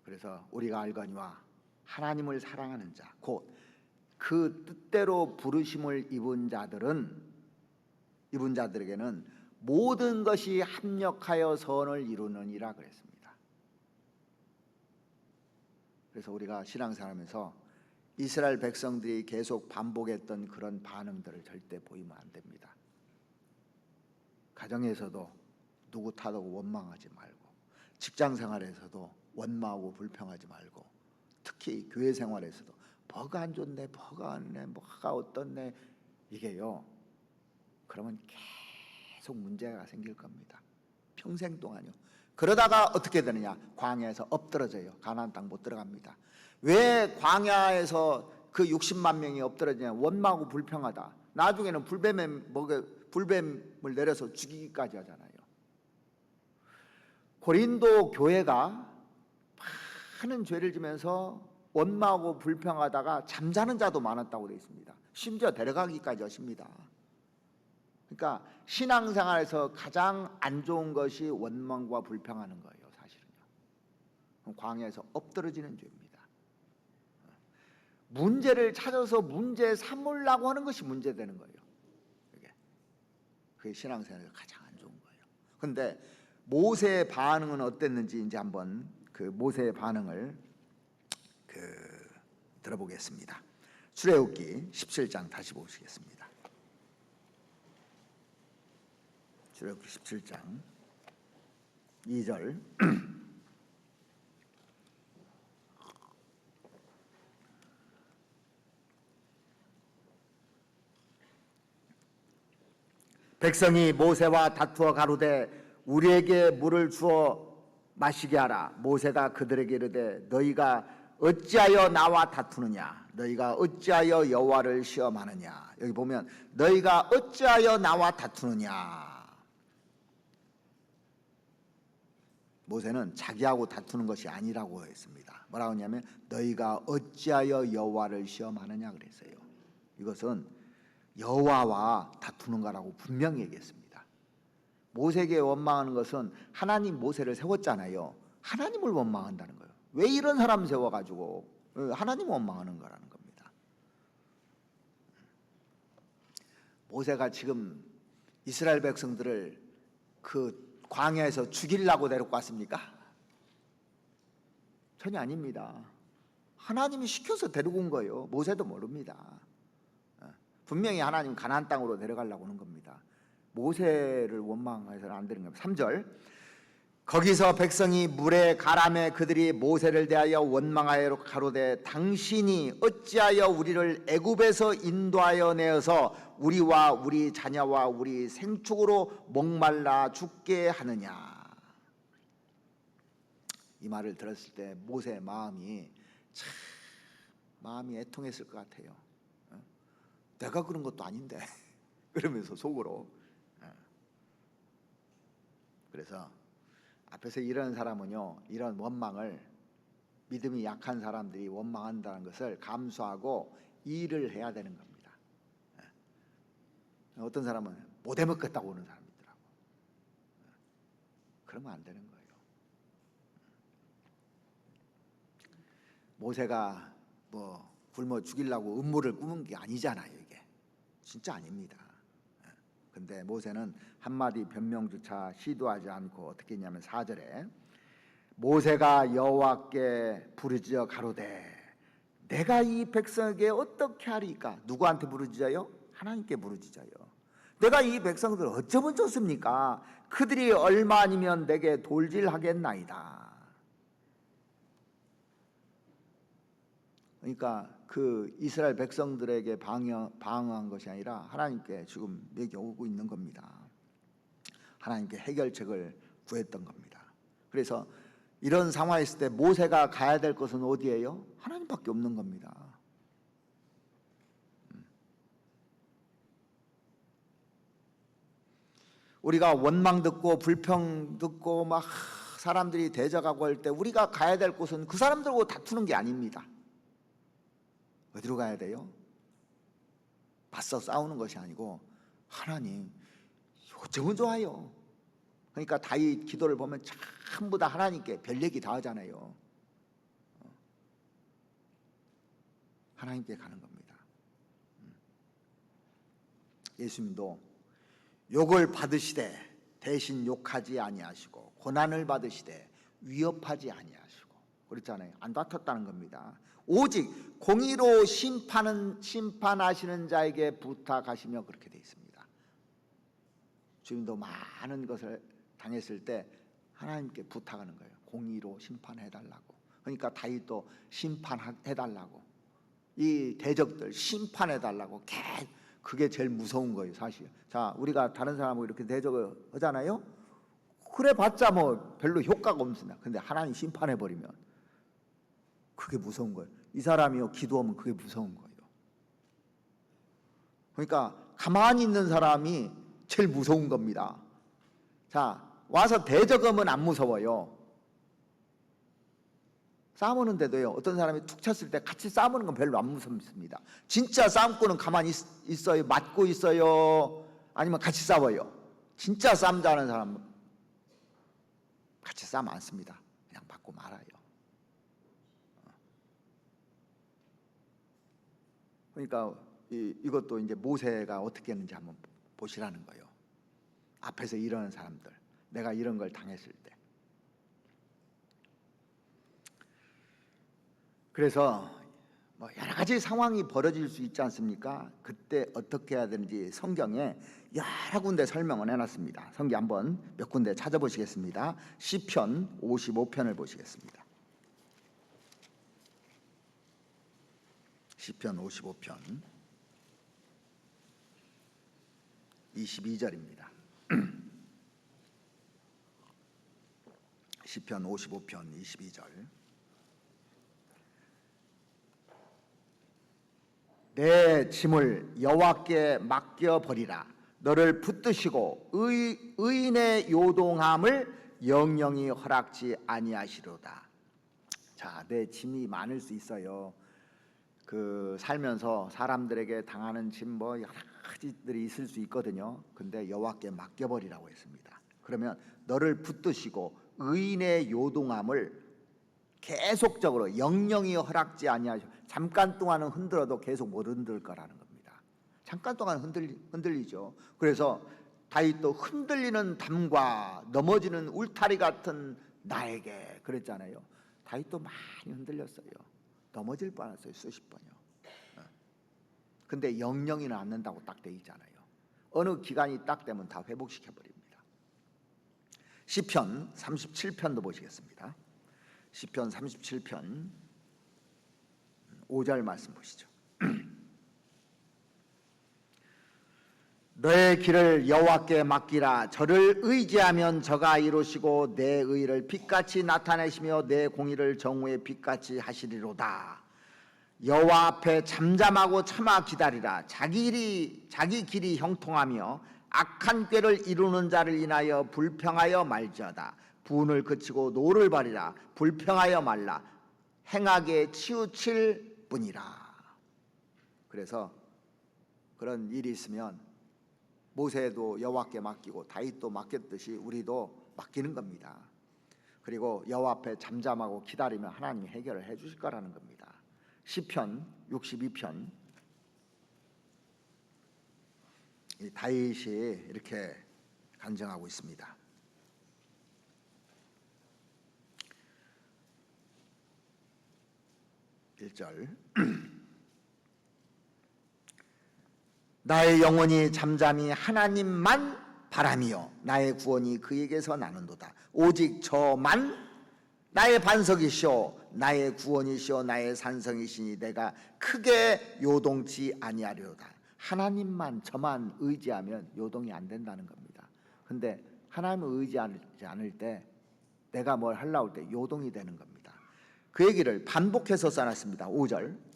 Speaker 1: 그래서 우리가 알거니와 하나님을 사랑하는 자 곧 그 뜻대로 부르심을 입은 자들에게는 모든 것이 합력하여 선을 이루느니라 그랬습니다. 그래서 우리가 신앙생활하면서 이스라엘 백성들이 계속 반복했던 그런 반응들을 절대 보이면 안 됩니다. 가정에서도 누구 탓하고 원망하지 말고, 직장생활에서도 원망하고 불평하지 말고, 특히 교회 생활에서도 뭐가 안 좋네, 뭐가 안 네, 뭐가 어떻네, 이게요 그러면 계속 문제가 생길 겁니다. 평생 동안요. 그러다가 어떻게 되느냐? 광야에서 엎드러져요. 가나안 땅 못 들어갑니다. 왜 광야에서 그 60만 명이 엎드러지냐? 원망하고 불평하다. 나중에는 불뱀을 내려서 죽이기까지 하잖아요. 고린도 교회가 많은 죄를 지면서 원망하고 불평하다가 잠자는 자도 많았다고 되어 있습니다. 심지어 데려가기까지 하십니다. 그러니까 신앙생활에서 가장 안 좋은 것이 원망과 불평하는 거예요, 사실은요. 광야에서 엎드러지는 죄입니다. 문제를 찾아서 문제 삼으려고 하는 것이 문제되는 거예요. 그게 신앙생활에서 가장 안 좋은 거예요. 그런데 모세의 반응은 어땠는지 이제 한번 그 모세의 반응을 들어보겠습니다. 출애굽기 17장 다시 보시겠습니다. 출애굽기 17장 2절 백성이 모세와 다투어 가로되 우리에게 물을 주어 마시게 하라. 모세가 그들에게 이르되 너희가 어찌하여 나와 다투느냐? 너희가 어찌하여 여호와를 시험하느냐? 여기 보면 너희가 어찌하여 나와 다투느냐? 모세는 자기하고 다투는 것이 아니라고 했습니다. 뭐라고 하냐면 너희가 어찌하여 여호와를 시험하느냐 그랬어요. 이것은 여호와와 다투는 거라고 분명히 얘기했습니다. 모세에게 원망하는 것은 하나님 모세를 세웠잖아요. 하나님을 원망한다는 거예요. 왜 이런 사람 세워가지고 하나님 원망하는 거라는 겁니다. 모세가 지금 이스라엘 백성들을 그 광야에서 죽이려고 데리고 왔습니까? 전혀 아닙니다. 하나님이 시켜서 데리고 온 거예요. 모세도 모릅니다. 분명히 하나님 가나안 땅으로 데려가려고 하는 겁니다. 모세를 원망해서는 안 되는 겁니다. 3절 거기서 백성이 물에 가라매 그들이 모세를 대하여 원망하여 가로되 당신이 어찌하여 우리를 애굽에서 인도하여 내어서 우리와 우리 자녀와 우리 생축으로 목말라 죽게 하느냐. 이 말을 들었을 때 모세의 마음이 참 마음이 애통했을 것 같아요. 내가 그런 것도 아닌데 그러면서 속으로. 그래서 앞에서 이런 사람은요, 이런 원망을 믿음이 약한 사람들이 원망한다는 것을 감수하고 일을 해야 되는 겁니다. 어떤 사람은 못 해먹겠다고 오는 사람이 있더라고. 그러면 안 되는 거예요. 모세가 뭐 굶어 죽이려고 음모를 꾸민 게 아니잖아요. 이게 진짜 아닙니다. 근데 모세는 한마디 변명조차 시도하지 않고 어떻게 했냐면 4절에 모세가 여호와께 부르짖어 가로되 내가 이 백성에게 어떻게 하리까? 누구한테 부르짖어요? 하나님께 부르짖어요. 내가 이 백성들을 어쩌면 좋습니까? 그들이 얼마 아니면 내게 돌질하겠나이다. 그러니까 그 이스라엘 백성들에게 방어한 것이 아니라 하나님께 지금 얘기하고 있는 겁니다. 하나님께 해결책을 구했던 겁니다. 그래서 이런 상황에 있을 때 모세가 가야 될 것은 어디예요? 하나님밖에 없는 겁니다. 우리가 원망 듣고 불평 듣고 막 사람들이 대적하고 할 때 우리가 가야 될 곳은 그 사람들하고 다투는 게 아닙니다. 어디로 가야 돼요? 맞서 싸우는 것이 아니고 하나님 어쩌면 좋아요. 그러니까 다윗 기도를 보면 전부 다 하나님께 별 얘기 다 하잖아요. 하나님께 가는 겁니다. 예수님도 욕을 받으시되 대신 욕하지 아니하시고 고난을 받으시되 위협하지 아니하시고 그렇잖아요. 안 다퉜다는 겁니다. 오직 공의로 심판하시는 자에게 부탁하시며 그렇게 되어 있습니다. 주님도 많은 것을 당했을 때 하나님께 부탁하는 거예요. 공의로 심판해달라고. 그러니까 다윗도 심판해달라고. 이 대적들 심판해달라고. 그게 제일 무서운 거예요, 사실. 자, 우리가 다른 사람하고 이렇게 대적을 하잖아요. 그래 봤자 뭐 별로 효과가 없습니다. 근데 하나님 심판해버리면 그게 무서운 거예요. 이 사람이요 기도하면 그게 무서운 거예요. 그러니까 가만히 있는 사람이 제일 무서운 겁니다. 자, 와서 대적하면 안 무서워요. 싸우는데도요 어떤 사람이 툭 쳤을 때 같이 싸우는 건 별로 안 무섭습니다. 진짜 싸움꾼은 가만히 있어요. 맞고 있어요. 아니면 같이 싸워요. 진짜 싸움 잘하는 사람은 같이 싸움 안 씁니다. 그냥 받고 말아요. 그러니까 이것도 이제 모세가 어떻게 했는지 한번 보시라는 거예요. 앞에서 이러는 사람들, 내가 이런 걸 당했을 때. 그래서 뭐 여러 가지 상황이 벌어질 수 있지 않습니까? 그때 어떻게 해야 되는지 성경에 여러 군데 설명을 해놨습니다. 성경 한번 몇 군데 찾아보시겠습니다. 시편 55편을 보시겠습니다. 시편 55편 22절입니다. 시편 55편 22절. 내 짐을 여호와께 맡겨 버리라. 너를 붙드시고 의인의 요동함을 영영이 허락지 아니하시로다. 자, 내 짐이 많을 수 있어요. 그 살면서 사람들에게 당하는 짐 뭐 여러 가지들이 있을 수 있거든요. 근데 여호와께 맡겨 버리라고 했습니다. 그러면 너를 붙드시고 의인의 요동함을 계속적으로 영영이 허락지 아니하시오. 잠깐 동안은 흔들어도 계속 못 흔들 거라는 겁니다. 잠깐 동안 흔들리죠. 그래서 다윗도 흔들리는 담과 넘어지는 울타리 같은 나에게 그랬잖아요. 다윗도 많이 흔들렸어요. 넘어질 뻔했어요. 수십 번이요. 근데 영영이는 않는다고 딱 돼 있잖아요. 어느 기간이 딱 되면 다 회복시켜 버립니다. 시편 37편도 보시겠습니다. 시편 37편 5절 말씀 보시죠. 너의 길을 여호와께 맡기라. 저를 의지하면 저가 이루시고 내 의를 빛같이 나타내시며 내 공의를 정오의 빛같이 하시리로다. 여호와 앞에 잠잠하고 참아 기다리라. 자기 길이 형통하며 악한 꾀를 이루는 자를 인하여 불평하여 말지어다. 분을 그치고 노를 버리라. 불평하여 말라. 행하게 치우칠 뿐이라. 그래서 그런 일이 있으면 모세도 여호와께 맡기고 다윗도 맡겼듯이 우리도 맡기는 겁니다. 그리고 여호와 앞에 잠잠하고 기다리면 하나님이 해결을 해 주실 거라는 겁니다. 시편 62편 이 다윗이 이렇게 간증하고 있습니다. 1절 나의 영혼이 잠잠히 하나님만 바라며 나의 구원이 그에게서 나는도다. 오직 저만 나의 반석이시오 나의 구원이시오 나의 산성이시니 내가 크게 요동치 아니하리로다. 하나님만 저만 의지하면 요동이 안 된다는 겁니다. 근데 하나님을 의지하지 않을 때 내가 뭘 하려고 할 때 요동이 되는 겁니다. 그 얘기를 반복해서 써놨습니다. 5절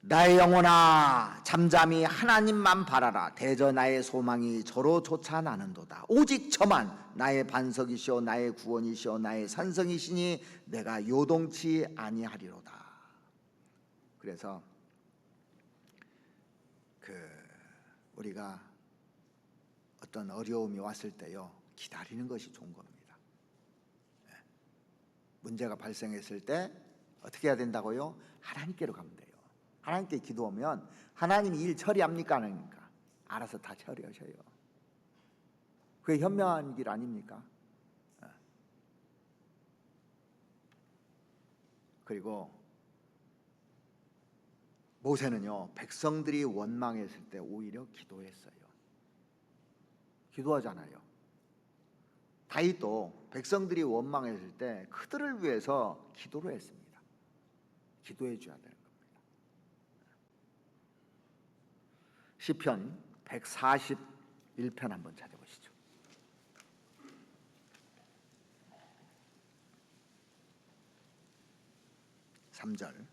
Speaker 1: 나의 영혼아 잠잠히 하나님만 바라라. 대저 나의 소망이 저로 쫓아 나는도다. 오직 저만 나의 반석이시오 나의 구원이시오 나의 산성이시니 내가 요동치 아니하리로다. 그래서 우리가 어떤 어려움이 왔을 때요 기다리는 것이 좋은 겁니다. 문제가 발생했을 때 어떻게 해야 된다고요? 하나님께로 가면 돼요. 하나님께 기도하면 하나님이 일 처리합니까? 안 합니까? 알아서 다 처리하셔요. 그게 현명한 길 아닙니까? 그리고 모세는요 백성들이 원망했을 때 오히려 기도했어요. 기도하잖아요. 다윗도 백성들이 원망했을 때 그들을 위해서 기도를 했습니다. 기도해 줘야 되는 겁니다. 시편 141편 한번 찾아보시죠. (3절)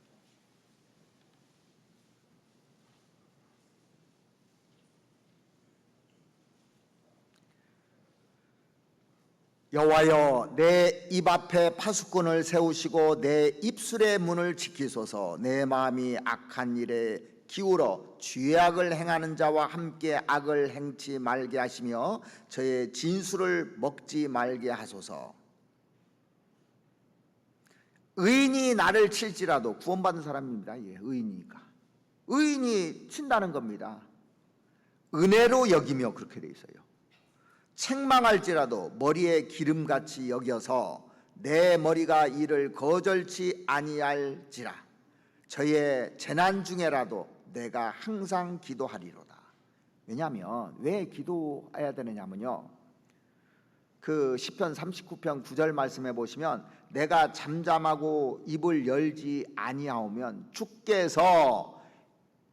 Speaker 1: 여호와여 내 입 앞에 파수꾼을 세우시고 내 입술의 문을 지키소서. 내 마음이 악한 일에 기울어 죄악을 행하는 자와 함께 악을 행치 말게 하시며 저의 진술을 먹지 말게 하소서. 의인이 나를 칠지라도, 구원받은 사람입니다. 예, 의인이니까. 의인이 친다는 겁니다. 은혜로 여기며, 그렇게 돼 있어요. 책망할지라도 머리에 기름같이 여겨서 내 머리가 이를 거절치 아니할지라. 저의 재난 중에라도 내가 항상 기도하리로다. 왜냐하면 왜 기도해야 되느냐면요, 그 시편 39편 9절 말씀해 보시면 내가 잠잠하고 입을 열지 아니하오면 주께서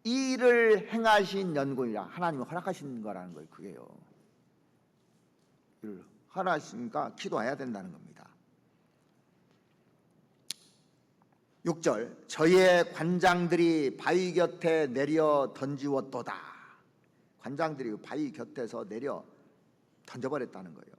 Speaker 1: 이 일을 행하신 연고이라. 하나님이 허락하신 거라는 거예요. 그게요. 일을 허락하시니까 기도해야 된다는 겁니다. 6절 저의 관장들이 바위 곁에 내려 던지웠도다. 관장들이 바위 곁에서 내려 던져버렸다는 거예요.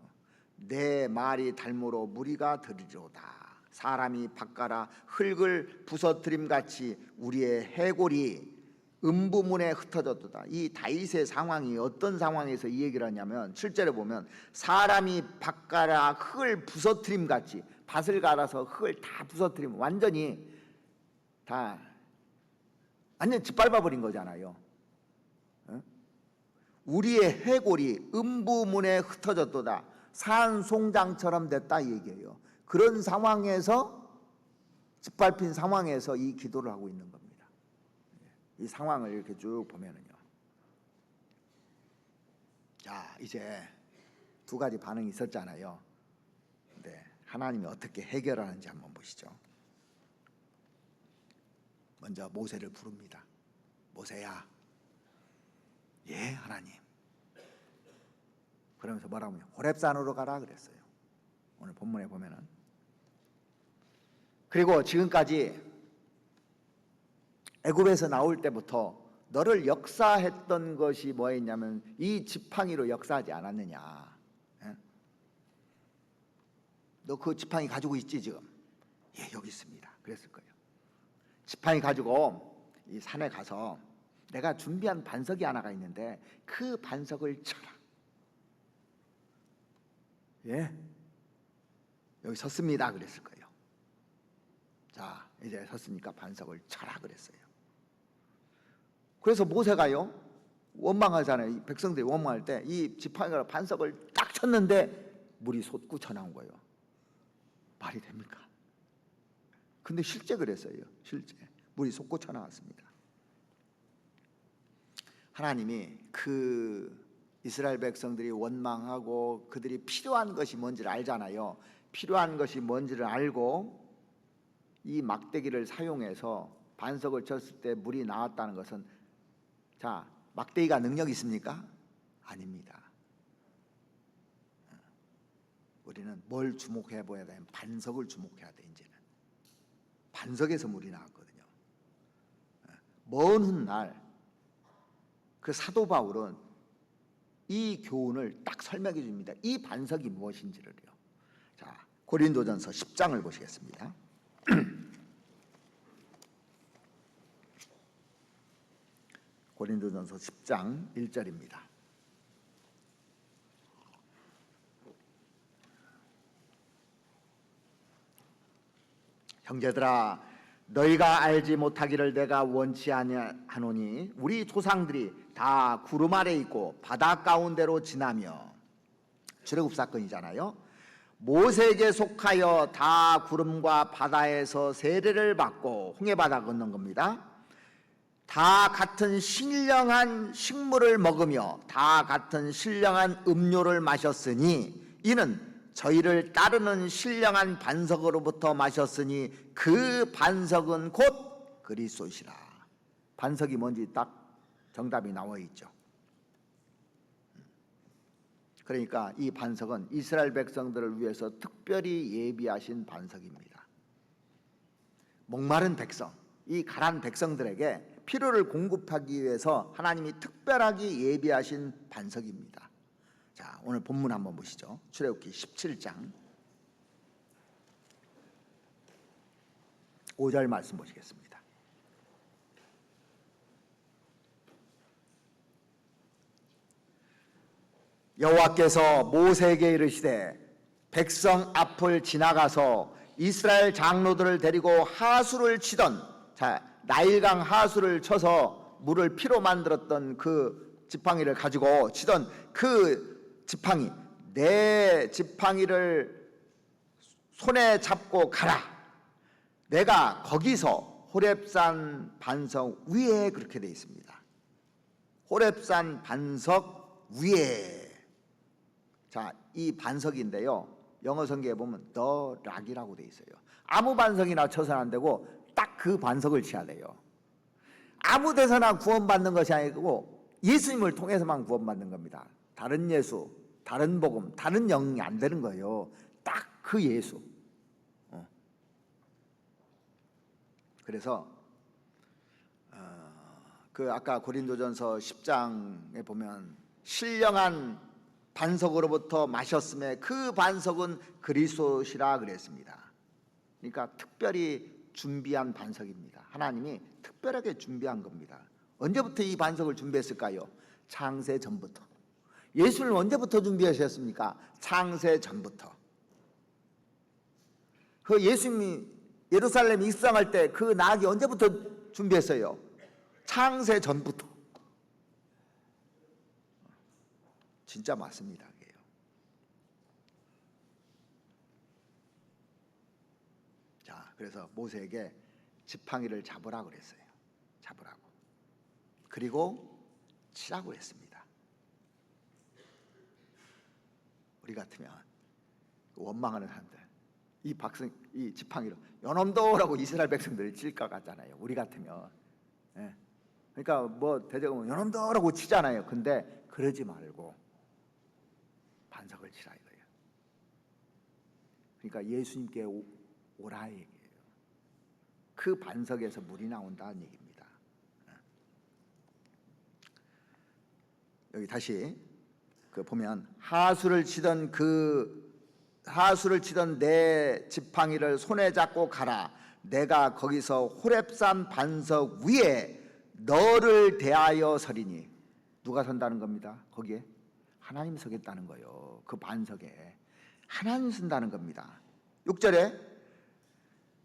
Speaker 1: 내 말이 달무로 무리가 들으리로다. 사람이 밭가라 흙을 부서뜨림같이 우리의 해골이 음부문에 흩어졌도다. 이 다윗의 상황이 어떤 상황에서 이 얘기를 하냐면 7절에 보면 사람이 밭가라 흙을 부서뜨림같이, 밭을 갈아서 흙을 다 부서뜨리면 완전히 짓밟아버린 거잖아요. 우리의 해골이 음부문에 흩어졌도다. 산송장처럼 됐다 이 얘기예요. 그런 상황에서, 짓밟힌 상황에서 이 기도를 하고 있는 겁니다. 이 상황을 이렇게 쭉 보면은요. 자, 이제 두 가지 반응이 있었잖아요. 근데 하나님이 어떻게 해결하는지 한번 보시죠. 먼저 모세를 부릅니다. 모세야. 예, 하나님. 그러면서 뭐라고 하면 호렙산으로 가라 그랬어요. 오늘 본문에 보면은. 그리고 지금까지 애굽에서 나올 때부터 너를 역사했던 것이 뭐였냐면 이 지팡이로 역사하지 않았느냐. 예? 너 그 지팡이 가지고 있지 지금? 예, 여기 있습니다. 그랬을 거예요. 지팡이 가지고 이 산에 가서 내가 준비한 반석이 하나가 있는데 그 반석을 쳐라. 예, 여기 섰습니다. 그랬을 거예요. 자, 이제 섰으니까 반석을 쳐라 그랬어요. 그래서 모세가요, 원망하잖아요. 백성들이 원망할 때 이 지팡이가 반석을 딱 쳤는데 물이 솟구쳐 나온 거예요. 말이 됩니까? 근데 실제 그랬어요. 실제 물이 솟구쳐 나왔습니다. 하나님이 그 이스라엘 백성들이 원망하고 그들이 필요한 것이 뭔지를 알잖아요. 필요한 것이 뭔지를 알고 이 막대기를 사용해서 반석을 쳤을 때 물이 나왔다는 것은, 자, 막대기가 능력이 있습니까? 아닙니다. 우리는 뭘 주목해 보야 되면 반석을 주목해야 돼. 이제는 반석에서 물이 나왔거든요. 먼 훗날 그 사도 바울은 이 교훈을 딱 설명해 줍니다. 이 반석이 무엇인지를요. 자, 고린도전서 10장을 보시겠습니다. 고린도전서 10장 1절입니다. 형제들아, 너희가 알지 못하기를 내가 원치 아니하노니 우리 조상들이 다 구름 아래 있고 바다 가운데로 지나며, 출애굽 사건이잖아요. 모세에게 속하여 다 구름과 바다에서 세례를 받고 홍해바다 건넌 겁니다. 다 같은 신령한 식물을 먹으며 다 같은 신령한 음료를 마셨으니 이는 저희를 따르는 신령한 반석으로부터 마셨으니 그 반석은 곧 그리스도시라. 반석이 뭔지 딱 정답이 나와 있죠. 그러니까 이 반석은 이스라엘 백성들을 위해서 특별히 예비하신 반석입니다. 목마른 백성, 이 가난 백성들에게 필요를 공급하기 위해서 하나님이 특별하게 예비하신 반석입니다. 자, 오늘 본문 한번 보시죠. 출애굽기 17장 5절 말씀 보시겠습니다. 여호와께서 모세에게 이르시되 백성 앞을 지나가서 이스라엘 장로들을 데리고 하수를 치던, 나일강 하수를 쳐서 물을 피로 만들었던 그 지팡이를 가지고 치던 그 지팡이, 내 지팡이를 손에 잡고 가라. 내가 거기서 호렙산 반석 위에, 그렇게 되어 있습니다. 호렙산 반석 위에. 자, 이 반석인데요, 영어 성경에 보면 the rock이라고 되어 있어요. 아무 반석이나 쳐서는 안 되고 딱 그 반석을 쳐야 돼요. 아무 데서나 구원받는 것이 아니고 예수님을 통해서만 구원받는 겁니다. 다른 예수, 다른 복음, 다른 영이 안 되는 거예요. 딱 그 예수. 그래서 그 아까 고린도전서 10장에 보면 신령한 반석으로부터 마셨음에 그 반석은 그리스도시라 그랬습니다. 그러니까 특별히 준비한 반석입니다. 하나님이 특별하게 준비한 겁니다. 언제부터 이 반석을 준비했을까요? 창세 전부터. 예수를 언제부터 준비하셨습니까? 창세 전부터. 그 예수님이 예루살렘 입성할 때 그 낙이 언제부터 준비했어요? 창세 전부터. 진짜 맞습니다. 자, 그래서 모세에게 지팡이를 잡으라고 그랬어요. 잡으라고. 그리고 치라고 했습니다. 우리 같으면 원망하는 사람들, 이 지팡이로 요놈도라고 이스라엘 백성들이 칠 것 같잖아요. 우리 같으면. 예. 그러니까 뭐 대적은 요놈도라고 치잖아요. 근데 그러지 말고 반석을 치라 이거예요. 그러니까 예수님께 오라 얘기예요. 그 반석에서 물이 나온다는 얘기입니다. 여기 다시 그 보면 하수를 치던 내 지팡이를 손에 잡고 가라. 내가 거기서 호렙산 반석 위에 너를 대하여 서리니. 누가 선다는 겁니다? 거기에 하나님이 서겠다는 거예요. 그 반석에 하나님이 선다는 겁니다. 6절에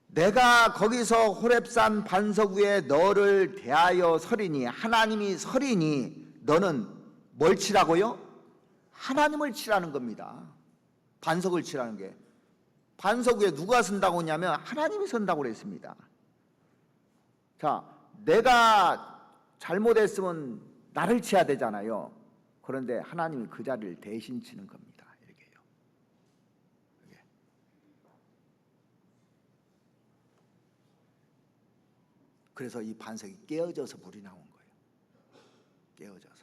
Speaker 1: 내가 거기서 호렙산 반석 위에 너를 대하여 서리니, 하나님이 서리니 너는 뭘 치라고요? 하나님을 치라는 겁니다. 반석을 치라는 게. 반석 위에 누가 선다고 하냐면 하나님이 선다고 그랬습니다. 자, 내가 잘못했으면 나를 치야 되잖아요. 그런데 하나님이 그 자리를 대신 치는 겁니다. 이렇게요. 그래서 이 반석이 깨어져서 물이 나온 거예요. 깨어져서.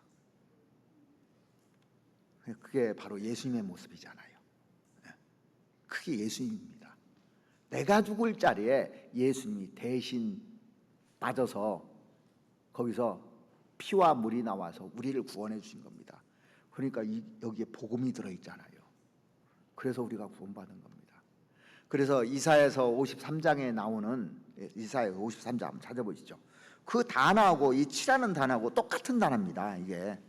Speaker 1: 그게 바로 예수님의 모습이잖아요. 그게 예수님입니다. 내가 죽을 자리에 예수님이 대신 빠져서 거기서 피와 물이 나와서 우리를 구원해 주신 겁니다. 그러니까 여기에 복음이 들어있잖아요. 그래서 우리가 구원받은 겁니다. 그래서 이사야서 53장에 나오는, 이사야 53장 한번 찾아보시죠. 그 단어하고 이 치라는 단어하고 똑같은 단어입니다. 이게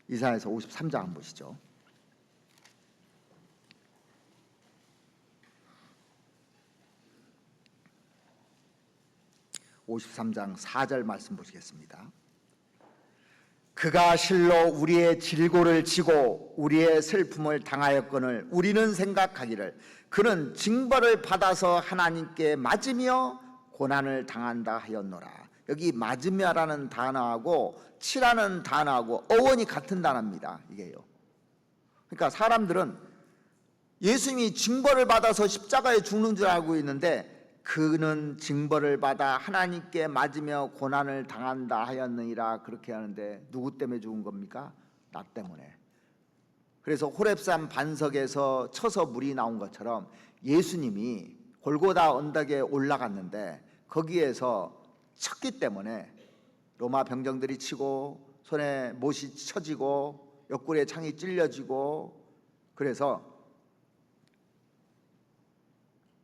Speaker 1: 이사야서 53장 한번 보시죠. 53장 4절 말씀 보시겠습니다. 그가 실로 우리의 질고를 지고 우리의 슬픔을 당하였거늘 우리는 생각하기를 그는 징벌을 받아서 하나님께 맞으며 고난을 당한다 하였노라. 여기 맞으며라는 단어하고 치라는 단어하고 어원이 같은 단어입니다. 이게요. 그러니까 사람들은 예수님이 징벌을 받아서 십자가에 죽는 줄 알고 있는데 그는 징벌을 받아 하나님께 맞으며 고난을 당한다 하였느니라 그렇게 하는데 누구 때문에 죽은 겁니까? 나 때문에. 그래서 호렙산 반석에서 쳐서 물이 나온 것처럼 예수님이 골고다 언덕에 올라갔는데 거기에서 쳤기 때문에 로마 병정들이 치고 손에 못이 쳐지고 옆구리에 창이 찔려지고 그래서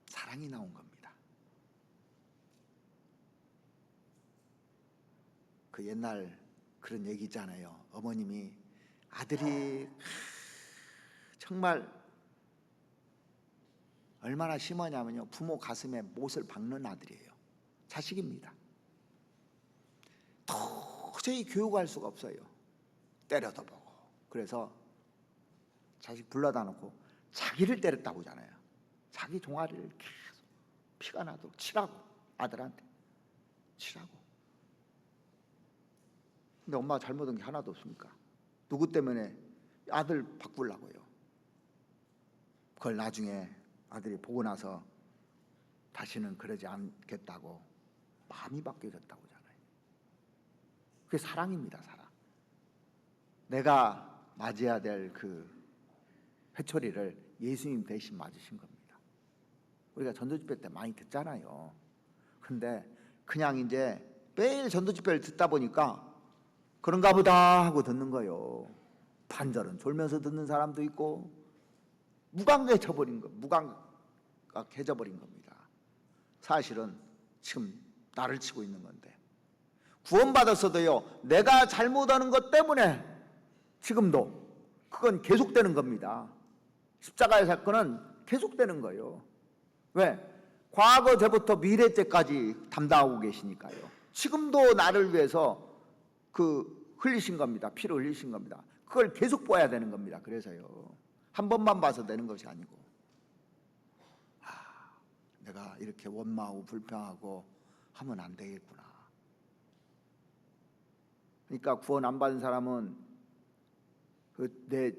Speaker 1: 사랑이 나온 겁니다. 그 옛날 그런 얘기 있잖아요. 어머님이 아들이 정말 얼마나 심하냐면요, 부모 가슴에 못을 박는 아들이에요. 자식입니다. 도저히 교육할 수가 없어요. 때려도 보고. 그래서 자식 불러다 놓고 자기를 때렸다고 하잖아요. 자기 종아리를 계속 피가 나도록 치라고, 아들한테 치라고. 근데 엄마가 잘못한 게 하나도 없습니까? 누구 때문에? 아들 바꾸려고요. 그걸 나중에 아들이 보고 나서 다시는 그러지 않겠다고 마음이 바뀌어졌다고 하잖아요. 그게 사랑입니다, 사랑. 내가 맞아야 될 그 회초리를 예수님 대신 맞으신 겁니다. 우리가 전도집회 때 많이 듣잖아요. 근데 그냥 이제 매일 전도집회를 듣다 보니까 그런가 보다 하고 듣는 거예요. 반절은 졸면서 듣는 사람도 있고, 무감각해져 버린 겁니다. 사실은 지금 나를 치고 있는 건데, 구원받았어도요, 내가 잘못하는 것 때문에 지금도 그건 계속되는 겁니다. 십자가의 사건은 계속되는 거예요. 왜? 과거 때부터 미래 때까지 담당하고 계시니까요. 지금도 나를 위해서 흘리신 겁니다. 피를 흘리신 겁니다. 그걸 계속 봐야 되는 겁니다. 그래서요, 한 번만 봐서 되는 것이 아니고, 내가 이렇게 원망하고 불평하고 하면 안 되겠구나. 그러니까 구원 안 받은 사람은 내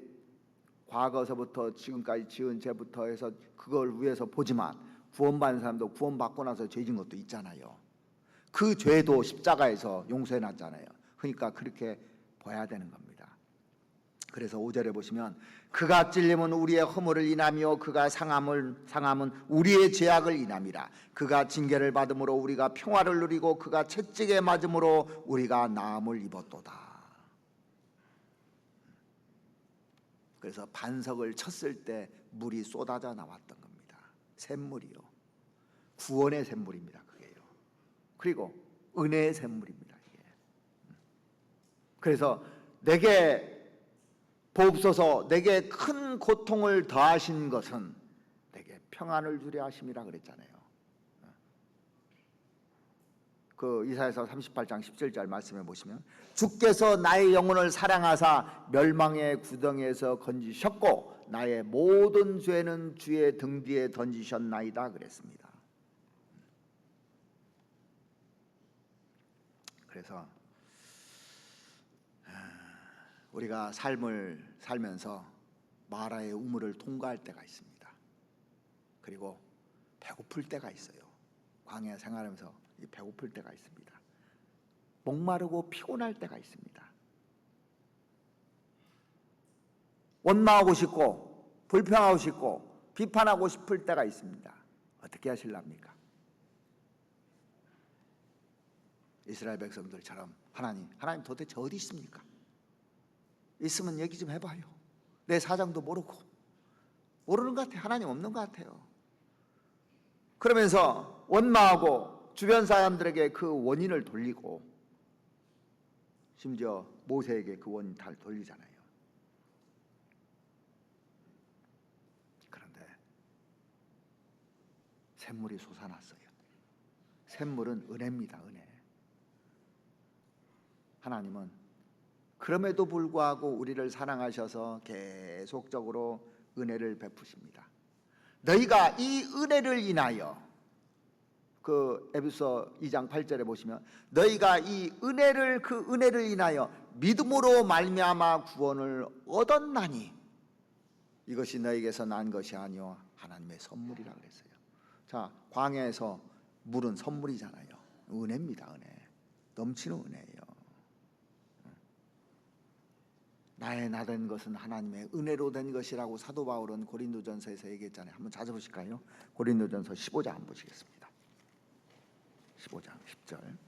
Speaker 1: 과거서부터 지금까지 지은 죄부터 해서 그걸 위해서 보지만, 구원받은 사람도 구원받고 나서 죄진 것도 있잖아요. 그 죄도 십자가에서 용서해놨잖아요. 그러니까 그렇게 봐야 되는 겁니다. 그래서 5절에 보시면, 그가 찔림은 우리의 허물을 인하며 그가 상함은 우리의 죄악을 인함이라. 그가 징계를 받음으로 우리가 평화를 누리고 그가 채찍에 맞음으로 우리가 나음을 입었도다. 그래서 반석을 쳤을 때 물이 쏟아져 나왔던 겁니다. 샘물이요. 구원의 샘물입니다. 그게요. 그리고 은혜의 샘물입니다. 이게. 그래서 내게 보옵소서, 내게 큰 고통을 더하신 것은 내게 평안을 주려 하심이라 그랬잖아요. 그 이사야서 38장 17절 말씀해 보시면, 주께서 나의 영혼을 사랑하사 멸망의 구덩이에서 건지셨고 나의 모든 죄는 주의 등 뒤에 던지셨나이다 그랬습니다. 그래서 우리가 삶을 살면서 마라의 우물을 통과할 때가 있습니다. 그리고 배고플 때가 있어요. 광야 생활하면서 배고플 때가 있습니다. 목마르고 피곤할 때가 있습니다. 원망하고 싶고 불평하고 싶고 비판하고 싶을 때가 있습니다. 어떻게 하실랍니까? 이스라엘 백성들처럼 하나님 도대체 어디 있습니까? 있으면 얘기 좀 해봐요. 내 사정도 모르고. 모르는 것 같아요. 하나님 없는 것 같아요. 그러면서 원망하고 주변 사람들에게 그 원인을 돌리고, 심지어 모세에게 그 원인 다 돌리잖아요. 그런데 샘물이 솟아났어요. 샘물은 은혜입니다. 은혜. 하나님은 그럼에도 불구하고 우리를 사랑하셔서 계속적으로 은혜를 베푸십니다. 너희가 이 은혜를 인하여, 그 에베소 2장 8절에 보시면, 너희가 이 은혜를, 그 은혜를 인하여 믿음으로 말미암아 구원을 얻었나니 이것이 너희에게서 난 것이 아니요 하나님의 선물이라 그랬어요. 자, 광야에서 물은 선물이잖아요. 은혜입니다. 은혜. 넘치는 은혜예요. 나의 나 된 것은 하나님의 은혜로 된 것이라고 사도 바울은 고린도전서에서 얘기했잖아요. 한번 찾아보실까요? 고린도전서 15장 한번 보시겠습니다. 15장 10절.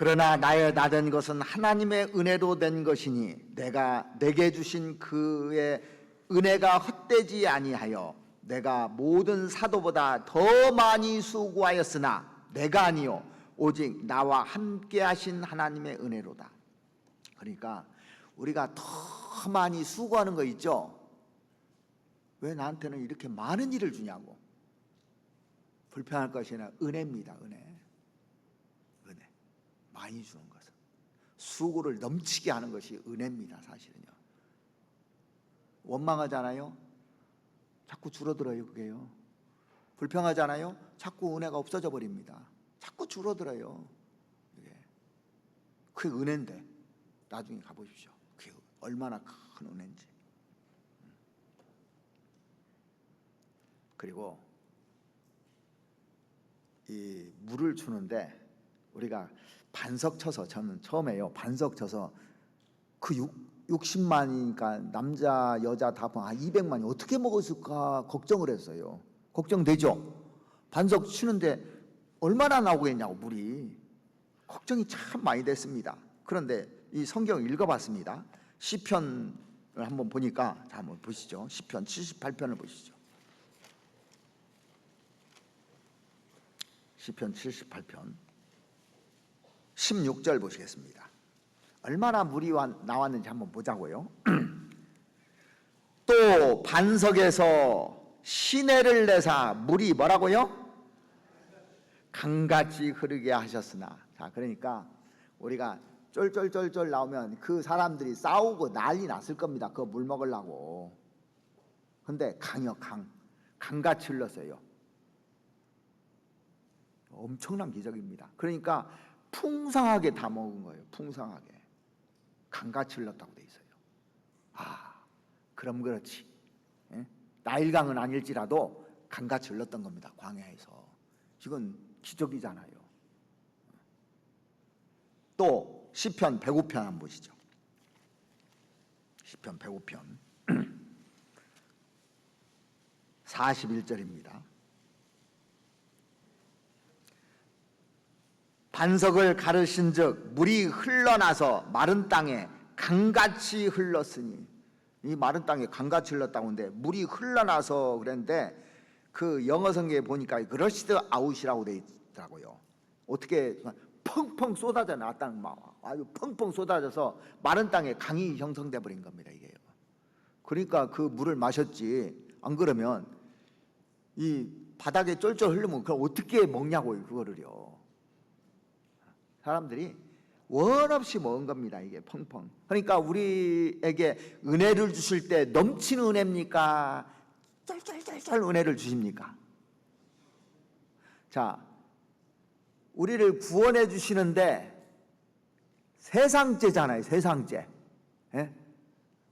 Speaker 1: 그러나 나된 것은 하나님의 은혜로 된 것이니 내가 내게 주신 그의 은혜가 헛되지 아니하여 내가 모든 사도보다 더 많이 수고하였으나 내가 아니요 오직 나와 함께 하신 하나님의 은혜로다. 그러니까 우리가 더 많이 수고하는 거 있죠? 왜 나한테는 이렇게 많은 일을 주냐고. 불평할 것이 아니라 은혜입니다. 은혜. 많이 주는 것은 수고를 넘치게 하는 것이 은혜입니다. 사실은요. 원망하잖아요. 자꾸 줄어들어요. 그게요. 불평하잖아요. 자꾸 은혜가 없어져 버립니다. 자꾸 줄어들어요. 그게 은혜인데 나중에 가보십시오. 그게 얼마나 큰 은혜인지. 그리고 이 물을 주는데 우리가 반석 쳐서, 저는 처음에요 반석 쳐서 그 60만이니까 남자 여자 다 200만이 어떻게 먹었을까 걱정을 했어요. 걱정되죠. 반석 치는데 얼마나 나오겠냐고 물이. 걱정이 참 많이 됐습니다. 그런데 이 성경을 읽어봤습니다. 시편을 한번 보니까, 자 한번 보시죠. 시편 78편을 보시죠. 시편 78편 16절 보시겠습니다. 얼마나 물이 나왔는지 한번 보자고요. 또 반석에서 시내를 내사 물이 뭐라고요? 강같이 흐르게 하셨으나. 자, 그러니까 우리가 쫄쫄쫄쫄 나오면 그 사람들이 싸우고 난리 났을 겁니다. 그거 물 먹으려고. 근데 강이요, 강같이 흘렀어요. 엄청난 기적입니다. 그러니까 풍성하게 다 먹은 거예요. 풍성하게. 강같이 흘렀다고 돼 있어요. 그럼 그렇지. 나일강은 아닐지라도 강같이 흘렀던 겁니다. 광야에서. 이건 기적이잖아요. 또 시편 105편 한번 보시죠. 시편 105편 41절입니다. 반석을 가르신즉 물이 흘러나서 마른 땅에 강같이 흘렀으니. 이 마른 땅에 강같이 흘렀다고 하는데 물이 흘러나서 그랬는데 그 영어 성경에 보니까 그러시드 아웃이라고 돼 있더라고요. 어떻게 펑펑 쏟아져 나왔다는 막 아주 펑펑 쏟아져서 마른 땅에 강이 형성돼 버린 겁니다. 이게요. 그러니까 그 물을 마셨지. 안 그러면 이 바닥에 쫄쫄 흐르면 그걸 어떻게 먹냐고요. 그거를요. 사람들이 원 없이 먹은 겁니다. 이게 펑펑. 그러니까 우리에게 은혜를 주실 때 넘치는 은혜입니까? 쩔쩔쩔쩔 은혜를 주십니까? 자, 우리를 구원해 주시는데 세상죄잖아요. 세상죄. 예?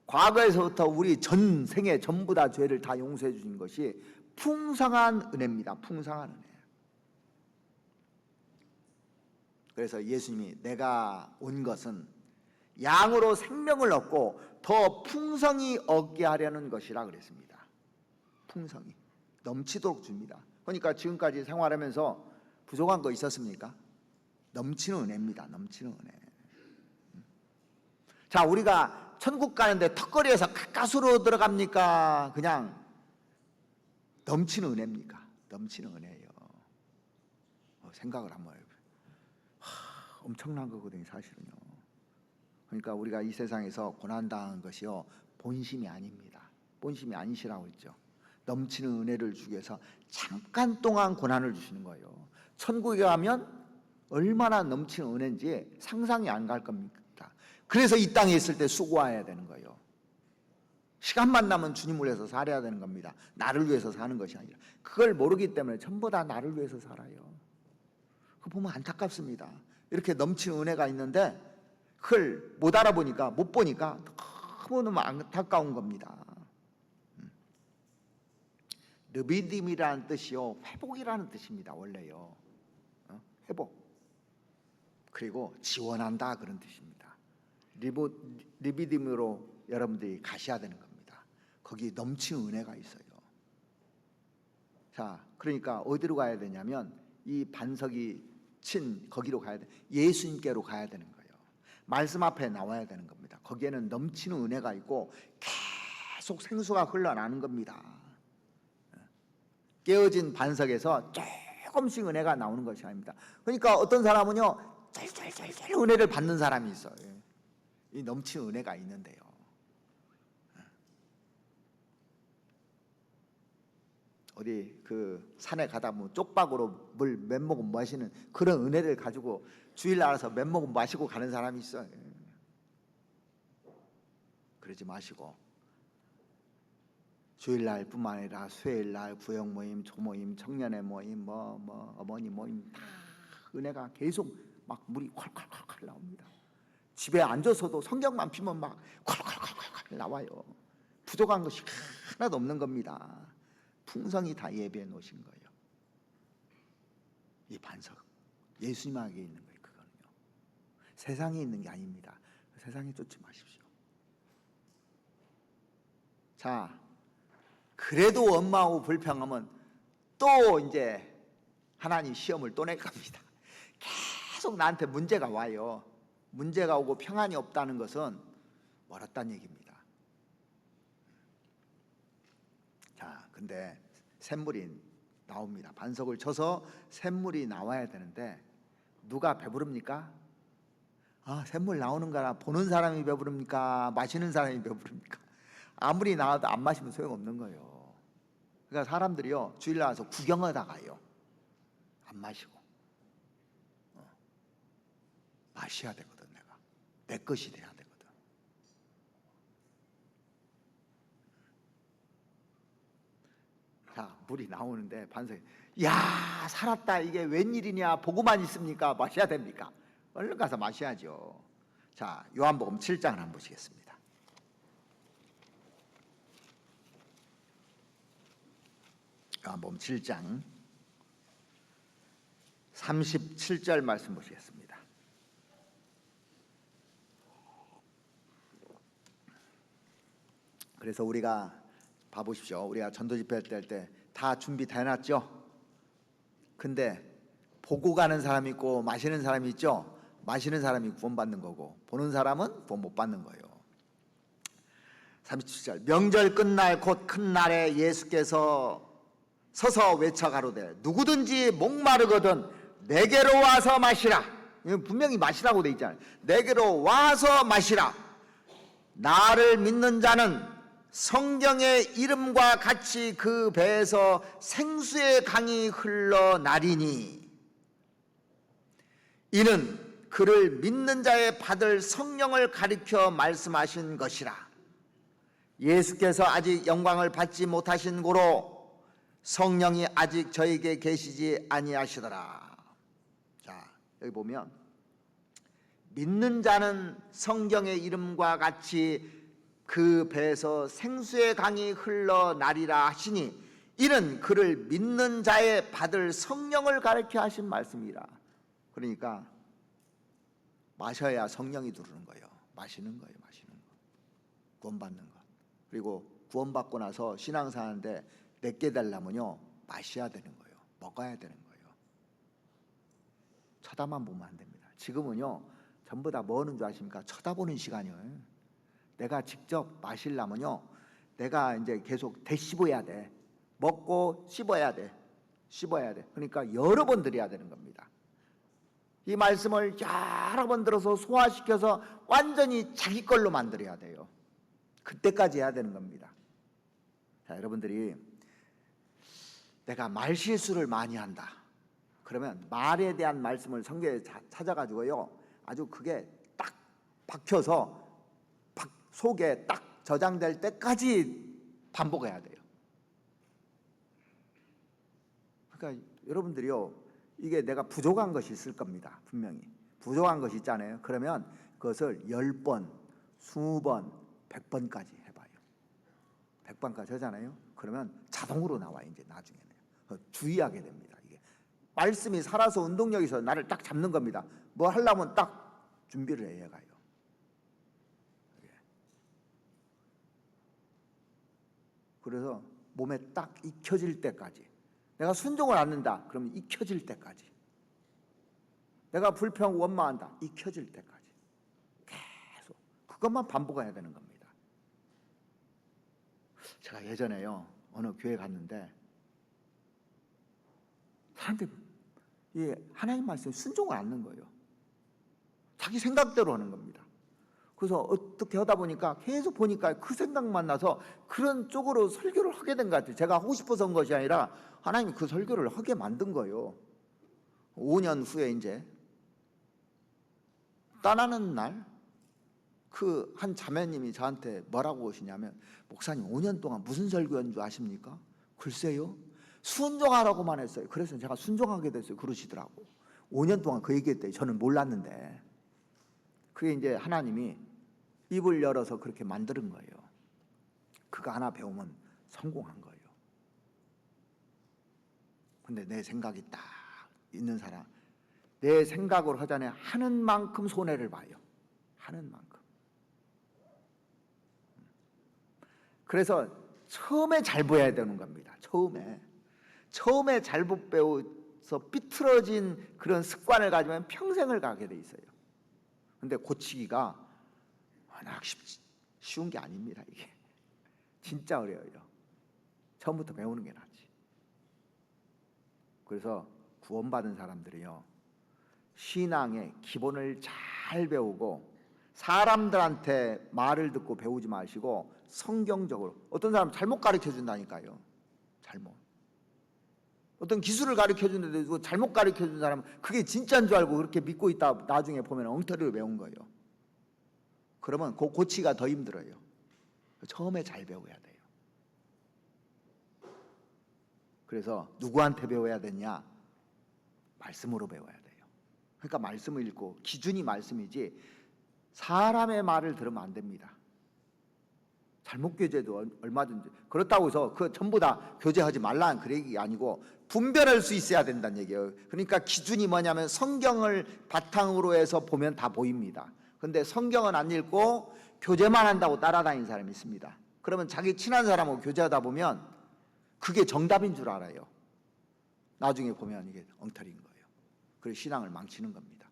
Speaker 1: 과거에서부터 우리 전생에 전부 다 죄를 다 용서해 주신 것이 풍성한 은혜입니다. 풍성한 은혜. 그래서 예수님이 내가 온 것은 양으로 생명을 얻고 더 풍성히 얻게 하려는 것이라 그랬습니다. 풍성히 넘치도록 줍니다. 그러니까 지금까지 생활하면서 부족한 거 있었습니까? 넘치는 은혜입니다. 넘치는 은혜. 자, 우리가 천국 가는데 턱걸이에서 가까스로 들어갑니까? 그냥 넘치는 은혜입니까? 넘치는 은혜예요. 생각을 한번 해요. 엄청난 거거든요, 사실은요. 그러니까 우리가 이 세상에서 고난당한 것이요 본심이 아닙니다. 본심이 아니시라고 했죠. 넘치는 은혜를 주기 위해서 잠깐 동안 고난을 주시는 거예요. 천국에 가면 얼마나 넘치는 은혜인지 상상이 안 갈 겁니다. 그래서 이 땅에 있을 때 수고해야 되는 거예요. 시간만 나면 주님을 위해서 살아야 되는 겁니다. 나를 위해서 사는 것이 아니라. 그걸 모르기 때문에 전부 다 나를 위해서 살아요. 그거 보면 안타깝습니다. 이렇게 넘치는 은혜가 있는데 그걸 못 알아보니까, 못 보니까 너무 안타까운 겁니다. 르비딤이라는 뜻이요 회복이라는 뜻입니다. 원래요. 회복. 그리고 지원한다 그런 뜻입니다. 르비딤으로 여러분들이 가셔야 되는 겁니다. 거기 넘치는 은혜가 있어요. 자, 그러니까 어디로 가야 되냐면 이 반석이 거기로 가야 돼. 예수님께로 가야 되는 거예요. 말씀 앞에 나와야 되는 겁니다. 거기에는 넘치는 은혜가 있고 계속 생수가 흘러나는 겁니다. 깨어진 반석에서 조금씩 은혜가 나오는 것이 아닙니다. 그러니까 어떤 사람은요, 쫄쫄쫄쫄 은혜를 받는 사람이 있어요. 이 넘치는 은혜가 있는데요. 어디 그 산에 가다 뭐 쪽박으로 물 몇 모금 마시는 그런 은혜를 가지고 주일 알아서 몇 모금 마시고 가는 사람이 있어요. 그러지 마시고 주일날뿐만 아니라 수요일날 구역 모임, 조모임, 청년의 모임, 뭐 어머니 모임 다 은혜가 계속 막 물이 콸콸콸콸 나옵니다. 집에 앉아서도 성경만 피면 막 콸콸콸콸 나와요. 부족한 것이 하나도 없는 겁니다. 풍성이 다 예배해 놓으신 거예요. 이 반석 예수님에게 있는 거예요. 그거는요. 세상에 있는 게 아닙니다. 세상에 쫓지 마십시오. 자, 그래도 엄마하고 불평하면 또 이제 하나님 시험을 또 낼 겁니다. 계속 나한테 문제가 와요. 문제가 오고 평안이 없다는 것은 멀었다는 얘기입니다. 자, 근데 샘물이 나옵니다. 반석을 쳐서 샘물이 나와야 되는데 누가 배부릅니까? 샘물 나오는 거라 보는 사람이 배부릅니까? 마시는 사람이 배부릅니까? 아무리 나와도 안 마시면 소용없는 거예요. 그러니까 사람들이요, 주일 나와서 구경하다 가요. 안 마시고. 마셔야 되거든. 내 것이 돼야 되거든. 자, 물이 나오는데 반석이, 야, 살았다. 이게 웬일이냐? 보고만 있습니까? 마셔야 됩니까? 얼른 가서 마셔야죠. 자, 요한복음 7장을 한번 보시겠습니다. 요한복음 7장 37절 말씀 보시겠습니다. 그래서 우리가 봐보십시오. 우리가 전도 집회 할 때 다 준비 다 해놨죠. 근데 보고 가는 사람이 있고 마시는 사람이 있죠. 마시는 사람이 구원받는 거고 보는 사람은 구원 못 받는 거예요. 37절 명절 끝날 곧 큰 날에 예수께서 서서 외쳐 가로되 누구든지 목마르거든 내게로 와서 마시라. 분명히 마시라고 돼 있잖아요. 내게로 와서 마시라. 나를 믿는 자는 성경의 이름과 같이 그 배에서 생수의 강이 흘러나리니 이는 그를 믿는 자의 받을 성령을 가리켜 말씀하신 것이라. 예수께서 아직 영광을 받지 못하신 고로 성령이 아직 저에게 계시지 아니하시더라. 자, 여기 보면 믿는 자는 성경의 이름과 같이 그 배에서 생수의 강이 흘러나리라 하시니 이는 그를 믿는 자의 받을 성령을 가르쳐 하신 말씀이라. 그러니까 마셔야 성령이 들어오는 거예요. 마시는 거예요. 마시는 거. 구원받는 것. 그리고 구원받고 나서 신앙생활하는데 내게 되려면요 마셔야 되는 거예요. 먹어야 되는 거예요. 쳐다만 보면 안 됩니다. 지금은요 전부 다 뭐 하는 줄 아십니까? 쳐다보는 시간이에요. 내가 직접 마시려면요 내가 이제 계속 되씹어야 돼. 먹고 씹어야 돼. 씹어야 돼. 그러니까 여러 번 드려야 되는 겁니다. 이 말씀을 여러 번 들어서 소화시켜서 완전히 자기 걸로 만들어야 돼요. 그때까지 해야 되는 겁니다. 자, 여러분들이 내가 말 실수를 많이 한다. 그러면 말에 대한 말씀을 성경에 찾아가지고요 아주 그게 딱 박혀서 속에 딱 저장될 때까지 반복해야 돼요. 그러니까 여러분들이요 이게 내가 부족한 것이 있을 겁니다. 분명히 부족한 것이 있잖아요. 그러면 그것을 10번, 20번, 100번까지 해봐요. 100번까지 하잖아요. 그러면 자동으로 나와요. 이제 나중에는 주의하게 됩니다. 이게 말씀이 살아서 운동력이 있어서 나를 딱 잡는 겁니다. 뭐 하려면 딱 준비를 해야 가요. 그래서 몸에 딱 익혀질 때까지 내가 순종을 않는다 그러면 익혀질 때까지 내가 불평하고 원망한다. 익혀질 때까지 계속 그것만 반복해야 되는 겁니다. 제가 예전에요 어느 교회 갔는데 사람들이 하나님 말씀에 순종을 않는 거예요. 자기 생각대로 하는 겁니다. 그래서 어떻게 하다 보니까 계속 보니까 그 생각만 나서 그런 쪽으로 설교를 하게 된 것 같아요. 제가 하고 싶어서 한 것이 아니라 하나님이 그 설교를 하게 만든 거예요. 5년 후에 이제 떠나는 날 그 한 자매님이 저한테 뭐라고 오시냐면, 목사님 5년 동안 무슨 설교한 줄 아십니까? 글쎄요, 순종하라고만 했어요. 그래서 제가 순종하게 됐어요. 그러시더라고. 5년 동안 그 얘기했대요. 저는 몰랐는데. 그게 이제 하나님이 입을 열어서 그렇게 만드는 거예요. 그거 하나 배우면 성공한 거예요. 근데 내 생각이 딱 있는 사람, 내 생각으로 하자니 하는 만큼 손해를 봐요. 하는 만큼. 그래서 처음에 잘 보여야 되는 겁니다. 처음에 잘못 배워서 삐뚤어진 그런 습관을 가지면 평생을 가게 돼 있어요. 근데 고치기가 워낙 쉬운 게 아닙니다. 이게 진짜 어려워요. 처음부터 배우는 게 낫지. 그래서 구원받은 사람들이요, 신앙의 기본을 잘 배우고 사람들한테 말을 듣고 배우지 마시고 성경적으로. 어떤 사람 잘못 가르쳐 준다니까요. 잘못. 어떤 기술을 가르쳐 주는데 잘못 가르쳐 준 사람은 그게 진짜인 줄 알고 그렇게 믿고 있다 나중에 보면 엉터리를 배운 거예요. 그러면 그 고치가 더 힘들어요. 처음에 잘 배워야 돼요. 그래서 누구한테 배워야 되냐? 말씀으로 배워야 돼요. 그러니까 말씀을 읽고, 기준이 말씀이지 사람의 말을 들으면 안 됩니다. 잘못 교제도 얼마든지. 그렇다고 해서 그 전부 다 교제하지 말라는 그 얘기가 아니고 분별할 수 있어야 된다는 얘기예요. 그러니까 기준이 뭐냐면 성경을 바탕으로 해서 보면 다 보입니다. 근데 성경은 안 읽고 교제만 한다고 따라다니는 사람이 있습니다. 그러면 자기 친한 사람하고 교제하다 보면 그게 정답인 줄 알아요. 나중에 보면 이게 엉터리인 거예요. 그래서 신앙을 망치는 겁니다.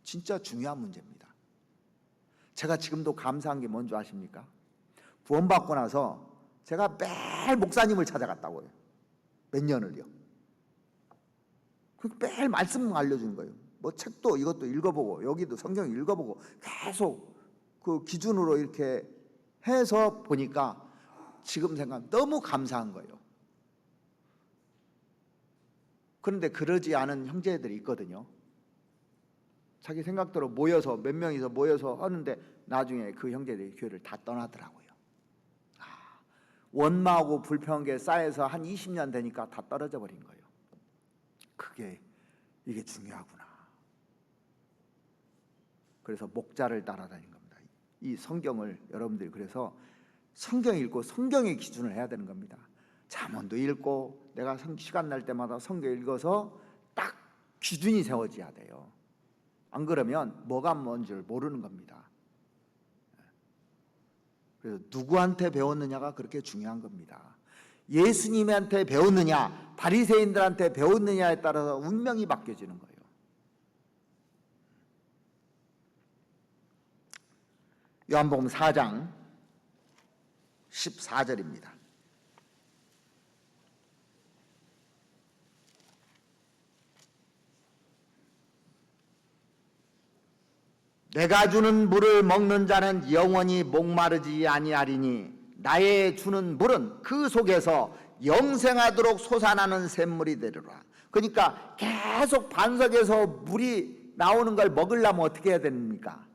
Speaker 1: 진짜 중요한 문제입니다. 제가 지금도 감사한 게 뭔지 아십니까? 구원받고 나서 제가 매일 목사님을 찾아갔다고요. 몇 년을요. 매일 말씀 알려주는 거예요. 뭐 책도 이것도 읽어보고 여기도 성경 읽어보고 계속 그 기준으로 이렇게 해서 보니까 지금 생각 너무 감사한 거예요. 그런데 그러지 않은 형제들이 있거든요. 자기 생각대로 모여서 몇 명이서 모여서 하는데 나중에 그 형제들이 교회를 다 떠나더라고요. 원망하고 불평한 게 쌓여서 한 20년 되니까 다 떨어져 버린 거예요. 이게 중요하구나. 그래서 목자를 따라다닌 겁니다. 이 성경을 여러분들이, 그래서 성경 읽고 성경의 기준을 해야 되는 겁니다. 잠언도 읽고 내가 시간 날 때마다 성경 읽어서 딱 기준이 세워져야 돼요. 안 그러면 뭐가 뭔지를 모르는 겁니다. 그래서 누구한테 배웠느냐가 그렇게 중요한 겁니다. 예수님한테 배웠느냐, 바리새인들한테 배웠느냐에 따라서 운명이 바뀌어지는 거예요. 요한복음 4장 14절입니다. 내가 주는 물을 먹는 자는 영원히 목마르지 아니하리니 나의 주는 물은 그 속에서 영생하도록 솟아나는 샘물이 되리라. 그러니까 계속 반석에서 물이 나오는 걸 먹으려면 어떻게 해야 됩니까?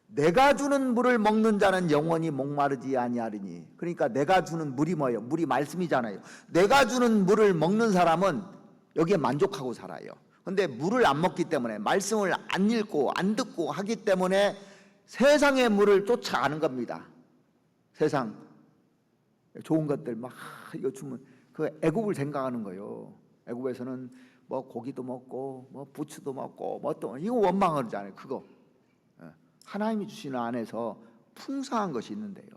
Speaker 1: 내가 주는 물을 먹는 자는 영원히 목마르지 아니하리니. 그러니까 내가 주는 물이 뭐예요? 물이 말씀이잖아요. 내가 주는 물을 먹는 사람은 여기에 만족하고 살아요. 근데 물을 안 먹기 때문에, 말씀을 안 읽고 안 듣고 하기 때문에 세상의 물을 쫓아가는 겁니다. 세상 좋은 것들 막 이거 주면 그 애국을 생각하는 거예요. 애국에서는 뭐 고기도 먹고 뭐 부추도 먹고 뭐 또 이거 원망하잖아요. 그거 하나님이 주시는 안에서 풍성한 것이 있는데요.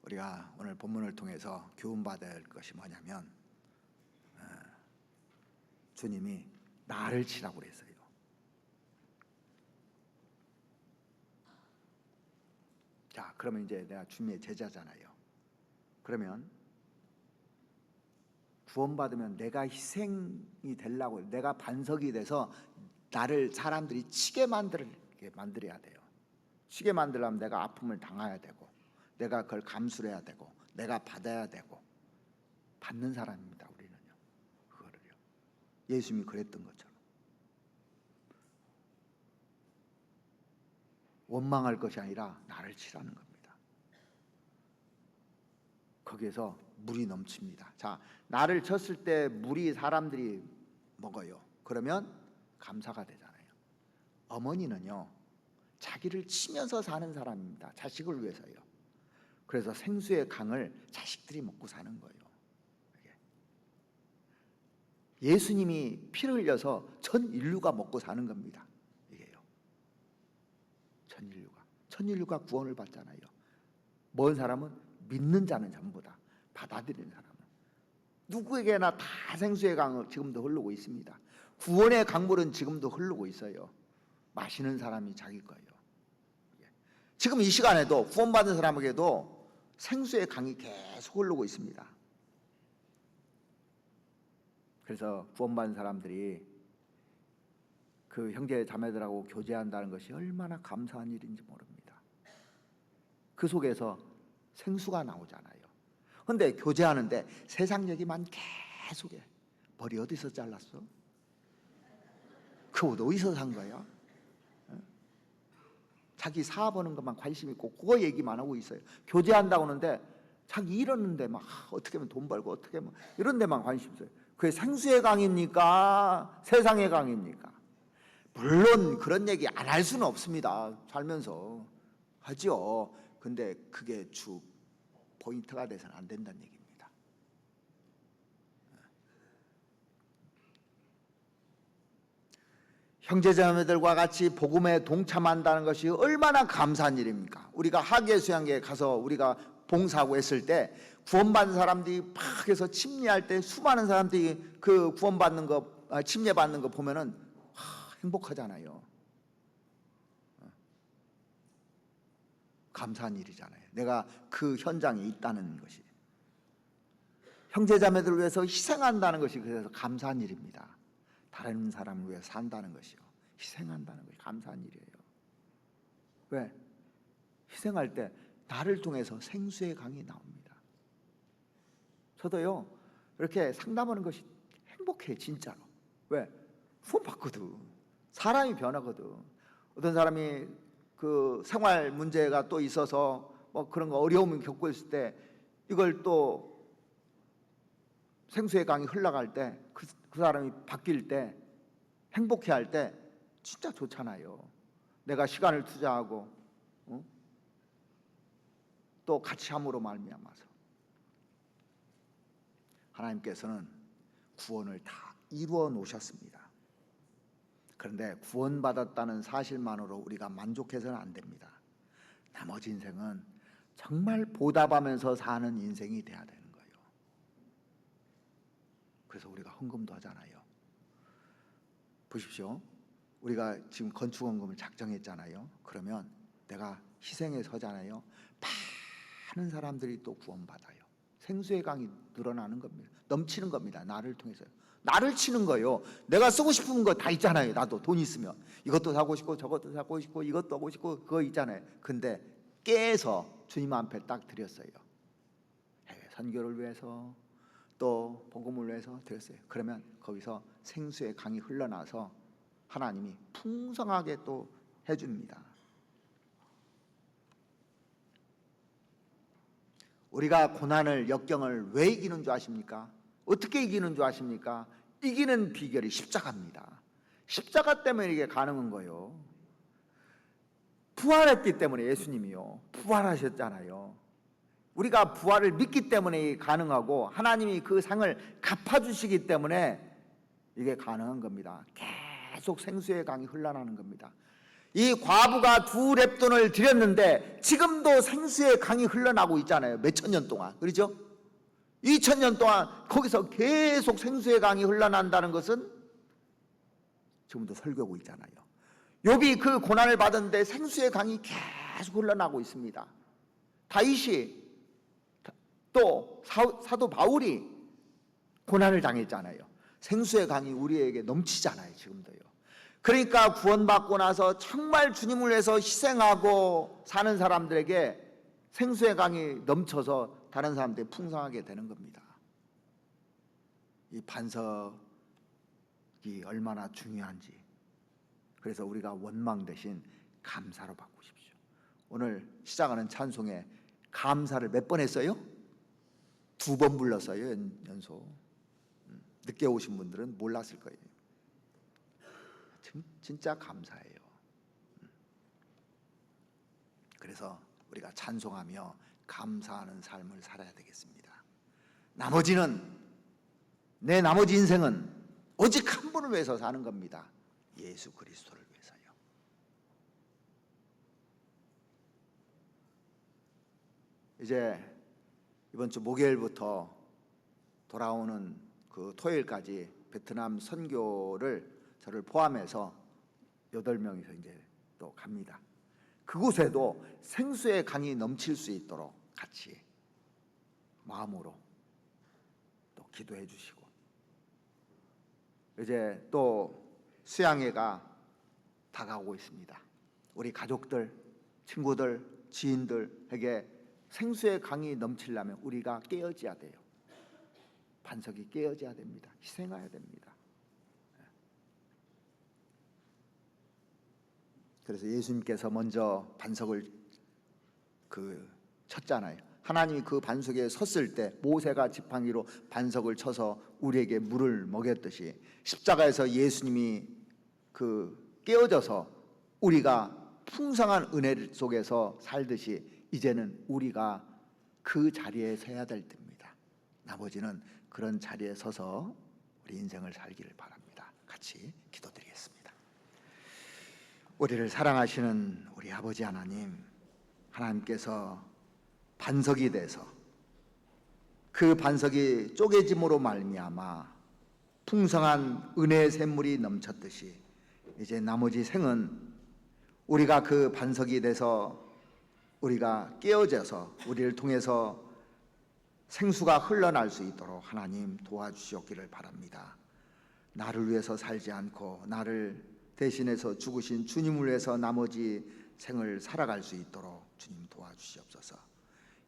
Speaker 1: 우리가 오늘 본문을 통해서 교훈받을 것이 뭐냐면 주님이 나를 치라고 그랬어요. 자, 그러면 이제 내가 주님의 제자잖아요. 그러면 구원받으면 내가 희생이 되려고, 내가 반석이 돼서 나를 사람들이 치게 만들어야 돼요. 치게 만들려면 내가 아픔을 당해야 되고, 내가 그걸 감수해야 되고, 내가 받아야 되고, 받는 사람입니다. 우리는요, 그거를요. 예수님이 그랬던 것처럼 원망할 것이 아니라 나를 치라는 겁니다. 거기에서 물이 넘칩니다. 자, 나를 쳤을 때 물이 사람들이 먹어요. 그러면 감사가 되잖아요. 어머니는요, 자기를 치면서 사는 사람입니다. 자식을 위해서요. 그래서 생수의 강을 자식들이 먹고 사는 거예요. 예수님이 피를 흘려서 전 인류가 먹고 사는 겁니다. 이게요. 전 인류가 구원을 받잖아요. 먼 사람은 믿는 자는 전부 다, 받아들이는 사람은 누구에게나 다 생수의 강은 지금도 흐르고 있습니다. 구원의 강물은 지금도 흐르고 있어요. 마시는 사람이 자기 거예요. 지금 이 시간에도 구원받은 사람에게도 생수의 강이 계속 흐르고 있습니다. 그래서 구원받은 사람들이 그 형제 자매들하고 교제한다는 것이 얼마나 감사한 일인지 모릅니다. 그 속에서 생수가 나오잖아요. 그런데 교제하는데 세상 얘기만 계속해. 머리 어디서 잘랐어? 그 옷 어디서 산 거야? 자기 사업하는 것만 관심 있고 그거 얘기만 하고 있어요. 교제한다고 하는데 자기 이러는데 막 어떻게 하면 돈 벌고 어떻게 하면 이런 데만 관심 있어요. 그게 생수의 강입니까? 세상의 강입니까? 물론 그런 얘기 안 할 수는 없습니다. 살면서 하죠. 근데 그게 주 포인트가 돼서는 안 된다는 얘기입니다. 형제자매들과 같이 복음에 동참한다는 것이 얼마나 감사한 일입니까? 우리가 학예수양회에 가서 우리가 봉사하고 했을 때 구원받은 사람들이 막 해서 침례할 때 수많은 사람들이 그 구원받는 거, 침례받는 거 보면은 행복하잖아요. 감사한 일이잖아요. 내가 그 현장에 있다는 것이. 형제자매들을 위해서 희생한다는 것이 그래서 감사한 일입니다. 다른 사람을 위해 산다는 것이요, 희생한다는 것이 감사한 일이에요. 왜? 희생할 때 나를 통해서 생수의 강이 나옵니다. 저도요 이렇게 상담하는 것이 행복해요, 진짜로. 왜? 후원 받거든. 사람이 변하거든. 어떤 사람이 그 생활 문제가 또 있어서 뭐 그런 거 어려움을 겪고 있을 때 이걸 또 생수의 강이 흘러갈 때 그 사람이 바뀔 때 행복해할 때 진짜 좋잖아요. 내가 시간을 투자하고 또 같이 함으로 말미암아서 하나님께서는 구원을 다 이루어 놓으셨습니다. 그런데 구원받았다는 사실만으로 우리가 만족해서는 안 됩니다. 나머지 인생은 정말 보답하면서 사는 인생이 돼야 되는 거예요. 그래서 우리가 헌금도 하잖아요. 보십시오. 우리가 지금 건축헌금을 작정했잖아요. 그러면 내가 희생에 서잖아요. 많은 사람들이 또 구원받아요. 생수의 강이 늘어나는 겁니다. 넘치는 겁니다. 나를 통해서요. 나를 치는 거예요. 내가 쓰고 싶은 거 다 있잖아요. 나도 돈 있으면 이것도 사고 싶고 저것도 사고 싶고 이것도 하고 싶고 그거 있잖아요. 근데 깨서 주님 앞에 딱 드렸어요. 해외 선교를 위해서 또 복음을 위해서 드렸어요. 그러면 거기서 생수의 강이 흘러나서 하나님이 풍성하게 또 해줍니다. 우리가 고난을, 역경을 왜 이기는 줄 아십니까? 어떻게 이기는 줄 아십니까? 이기는 비결이 십자가입니다. 십자가 때문에 이게 가능한 거예요. 부활했기 때문에. 예수님이요 부활하셨잖아요. 우리가 부활을 믿기 때문에 가능하고 하나님이 그 상을 갚아주시기 때문에 이게 가능한 겁니다. 계속 생수의 강이 흘러나는 겁니다. 이 과부가 2렙돈을 드렸는데 지금도 생수의 강이 흘러나고 있잖아요. 몇천 년 동안. 그렇죠? 2000년 동안 거기서 계속 생수의 강이 흘러난다는 것은 지금도 설교하고 있잖아요. 욥이 그 고난을 받았는데 생수의 강이 계속 흘러나고 있습니다. 다윗이 또 사도 바울이 고난을 당했잖아요. 생수의 강이 우리에게 넘치잖아요. 지금도요. 그러니까 구원받고 나서 정말 주님을 위해서 희생하고 사는 사람들에게 생수의 강이 넘쳐서 다른 사람들이 풍성하게 되는 겁니다. 이 반석이 얼마나 중요한지. 그래서 우리가 원망 대신 감사로 바꾸십시오. 오늘 시작하는 찬송에 감사를 몇 번 했어요? 2번 불렀어요. 연속. 늦게 오신 분들은 몰랐을 거예요. 진짜 감사해요. 그래서 우리가 찬송하며 감사하는 삶을 살아야 되겠습니다. 내 나머지 인생은 오직 한 분을 위해서 사는 겁니다. 예수 그리스도를 위해서요. 이제 이번 주 목요일부터 돌아오는 그 토요일까지 베트남 선교를 저를 포함해서 8명이서 이제 또 갑니다. 그곳에도 생수의 강이 넘칠 수 있도록 같이 마음으로 또 기도해 주시고, 이제 또 수양회가 다가오고 있습니다. 우리 가족들, 친구들, 지인들에게 생수의 강이 넘치려면 우리가 깨어져야 돼요. 반석이 깨어져야 됩니다. 희생해야 됩니다. 그래서 예수님께서 먼저 반석을 쳤잖아요. 하나님이 그 반석에 섰을 때 모세가 지팡이로 반석을 쳐서 우리에게 물을 먹였듯이 십자가에서 예수님이 깨어져서 우리가 풍성한 은혜 속에서 살듯이 이제는 우리가 그 자리에 서야 될 때입니다. 나머지는 그런 자리에 서서 우리 인생을 살기를 바랍니다. 같이 기도드리겠습니다. 우리를 사랑하시는 우리 아버지 하나님께서 반석이 돼서 그 반석이 쪼개짐으로 말미암아 풍성한 은혜의 샘물이 넘쳤듯이 이제 나머지 생은 우리가 그 반석이 돼서 우리가 깨어져서 우리를 통해서 생수가 흘러날 수 있도록 하나님 도와주시옵기를 바랍니다. 나를 위해서 살지 않고 나를 대신해서 죽으신 주님을 위해서 나머지 생을 살아갈 수 있도록 주님 도와주시옵소서.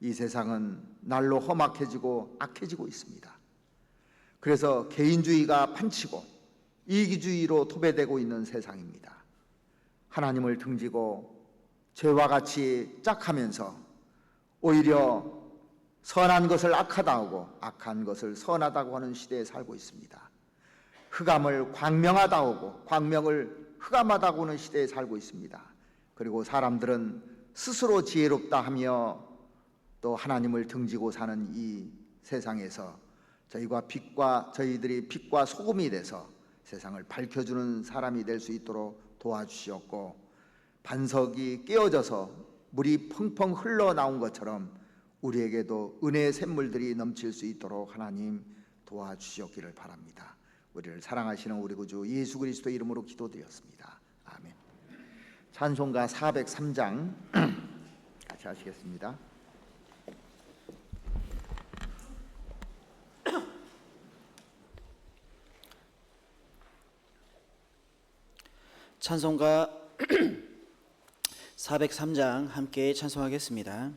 Speaker 1: 이 세상은 날로 험악해지고 악해지고 있습니다. 그래서 개인주의가 판치고 이기주의로 도배되고 있는 세상입니다. 하나님을 등지고 죄와 같이 짝하면서 오히려 선한 것을 악하다 하고 악한 것을 선하다고 하는 시대에 살고 있습니다. 흑암을 광명하다 하고 광명을 흑암하다고 하는 시대에 살고 있습니다. 그리고 사람들은 스스로 지혜롭다 하며 또 하나님을 등지고 사는 이 세상에서 저희들이 빛과 소금이 돼서 세상을 밝혀주는 사람이 될 수 있도록 도와주시옵고, 반석이 깨어져서 물이 펑펑 흘러나온 것처럼 우리에게도 은혜의 샘물들이 넘칠 수 있도록 하나님 도와주시옵기를 바랍니다. 우리를 사랑하시는 우리 구주 예수 그리스도 이름으로 기도드렸습니다. 아멘. 찬송가 403장 같이 하시겠습니다.
Speaker 2: 찬송가 403장 함께 찬송하겠습니다.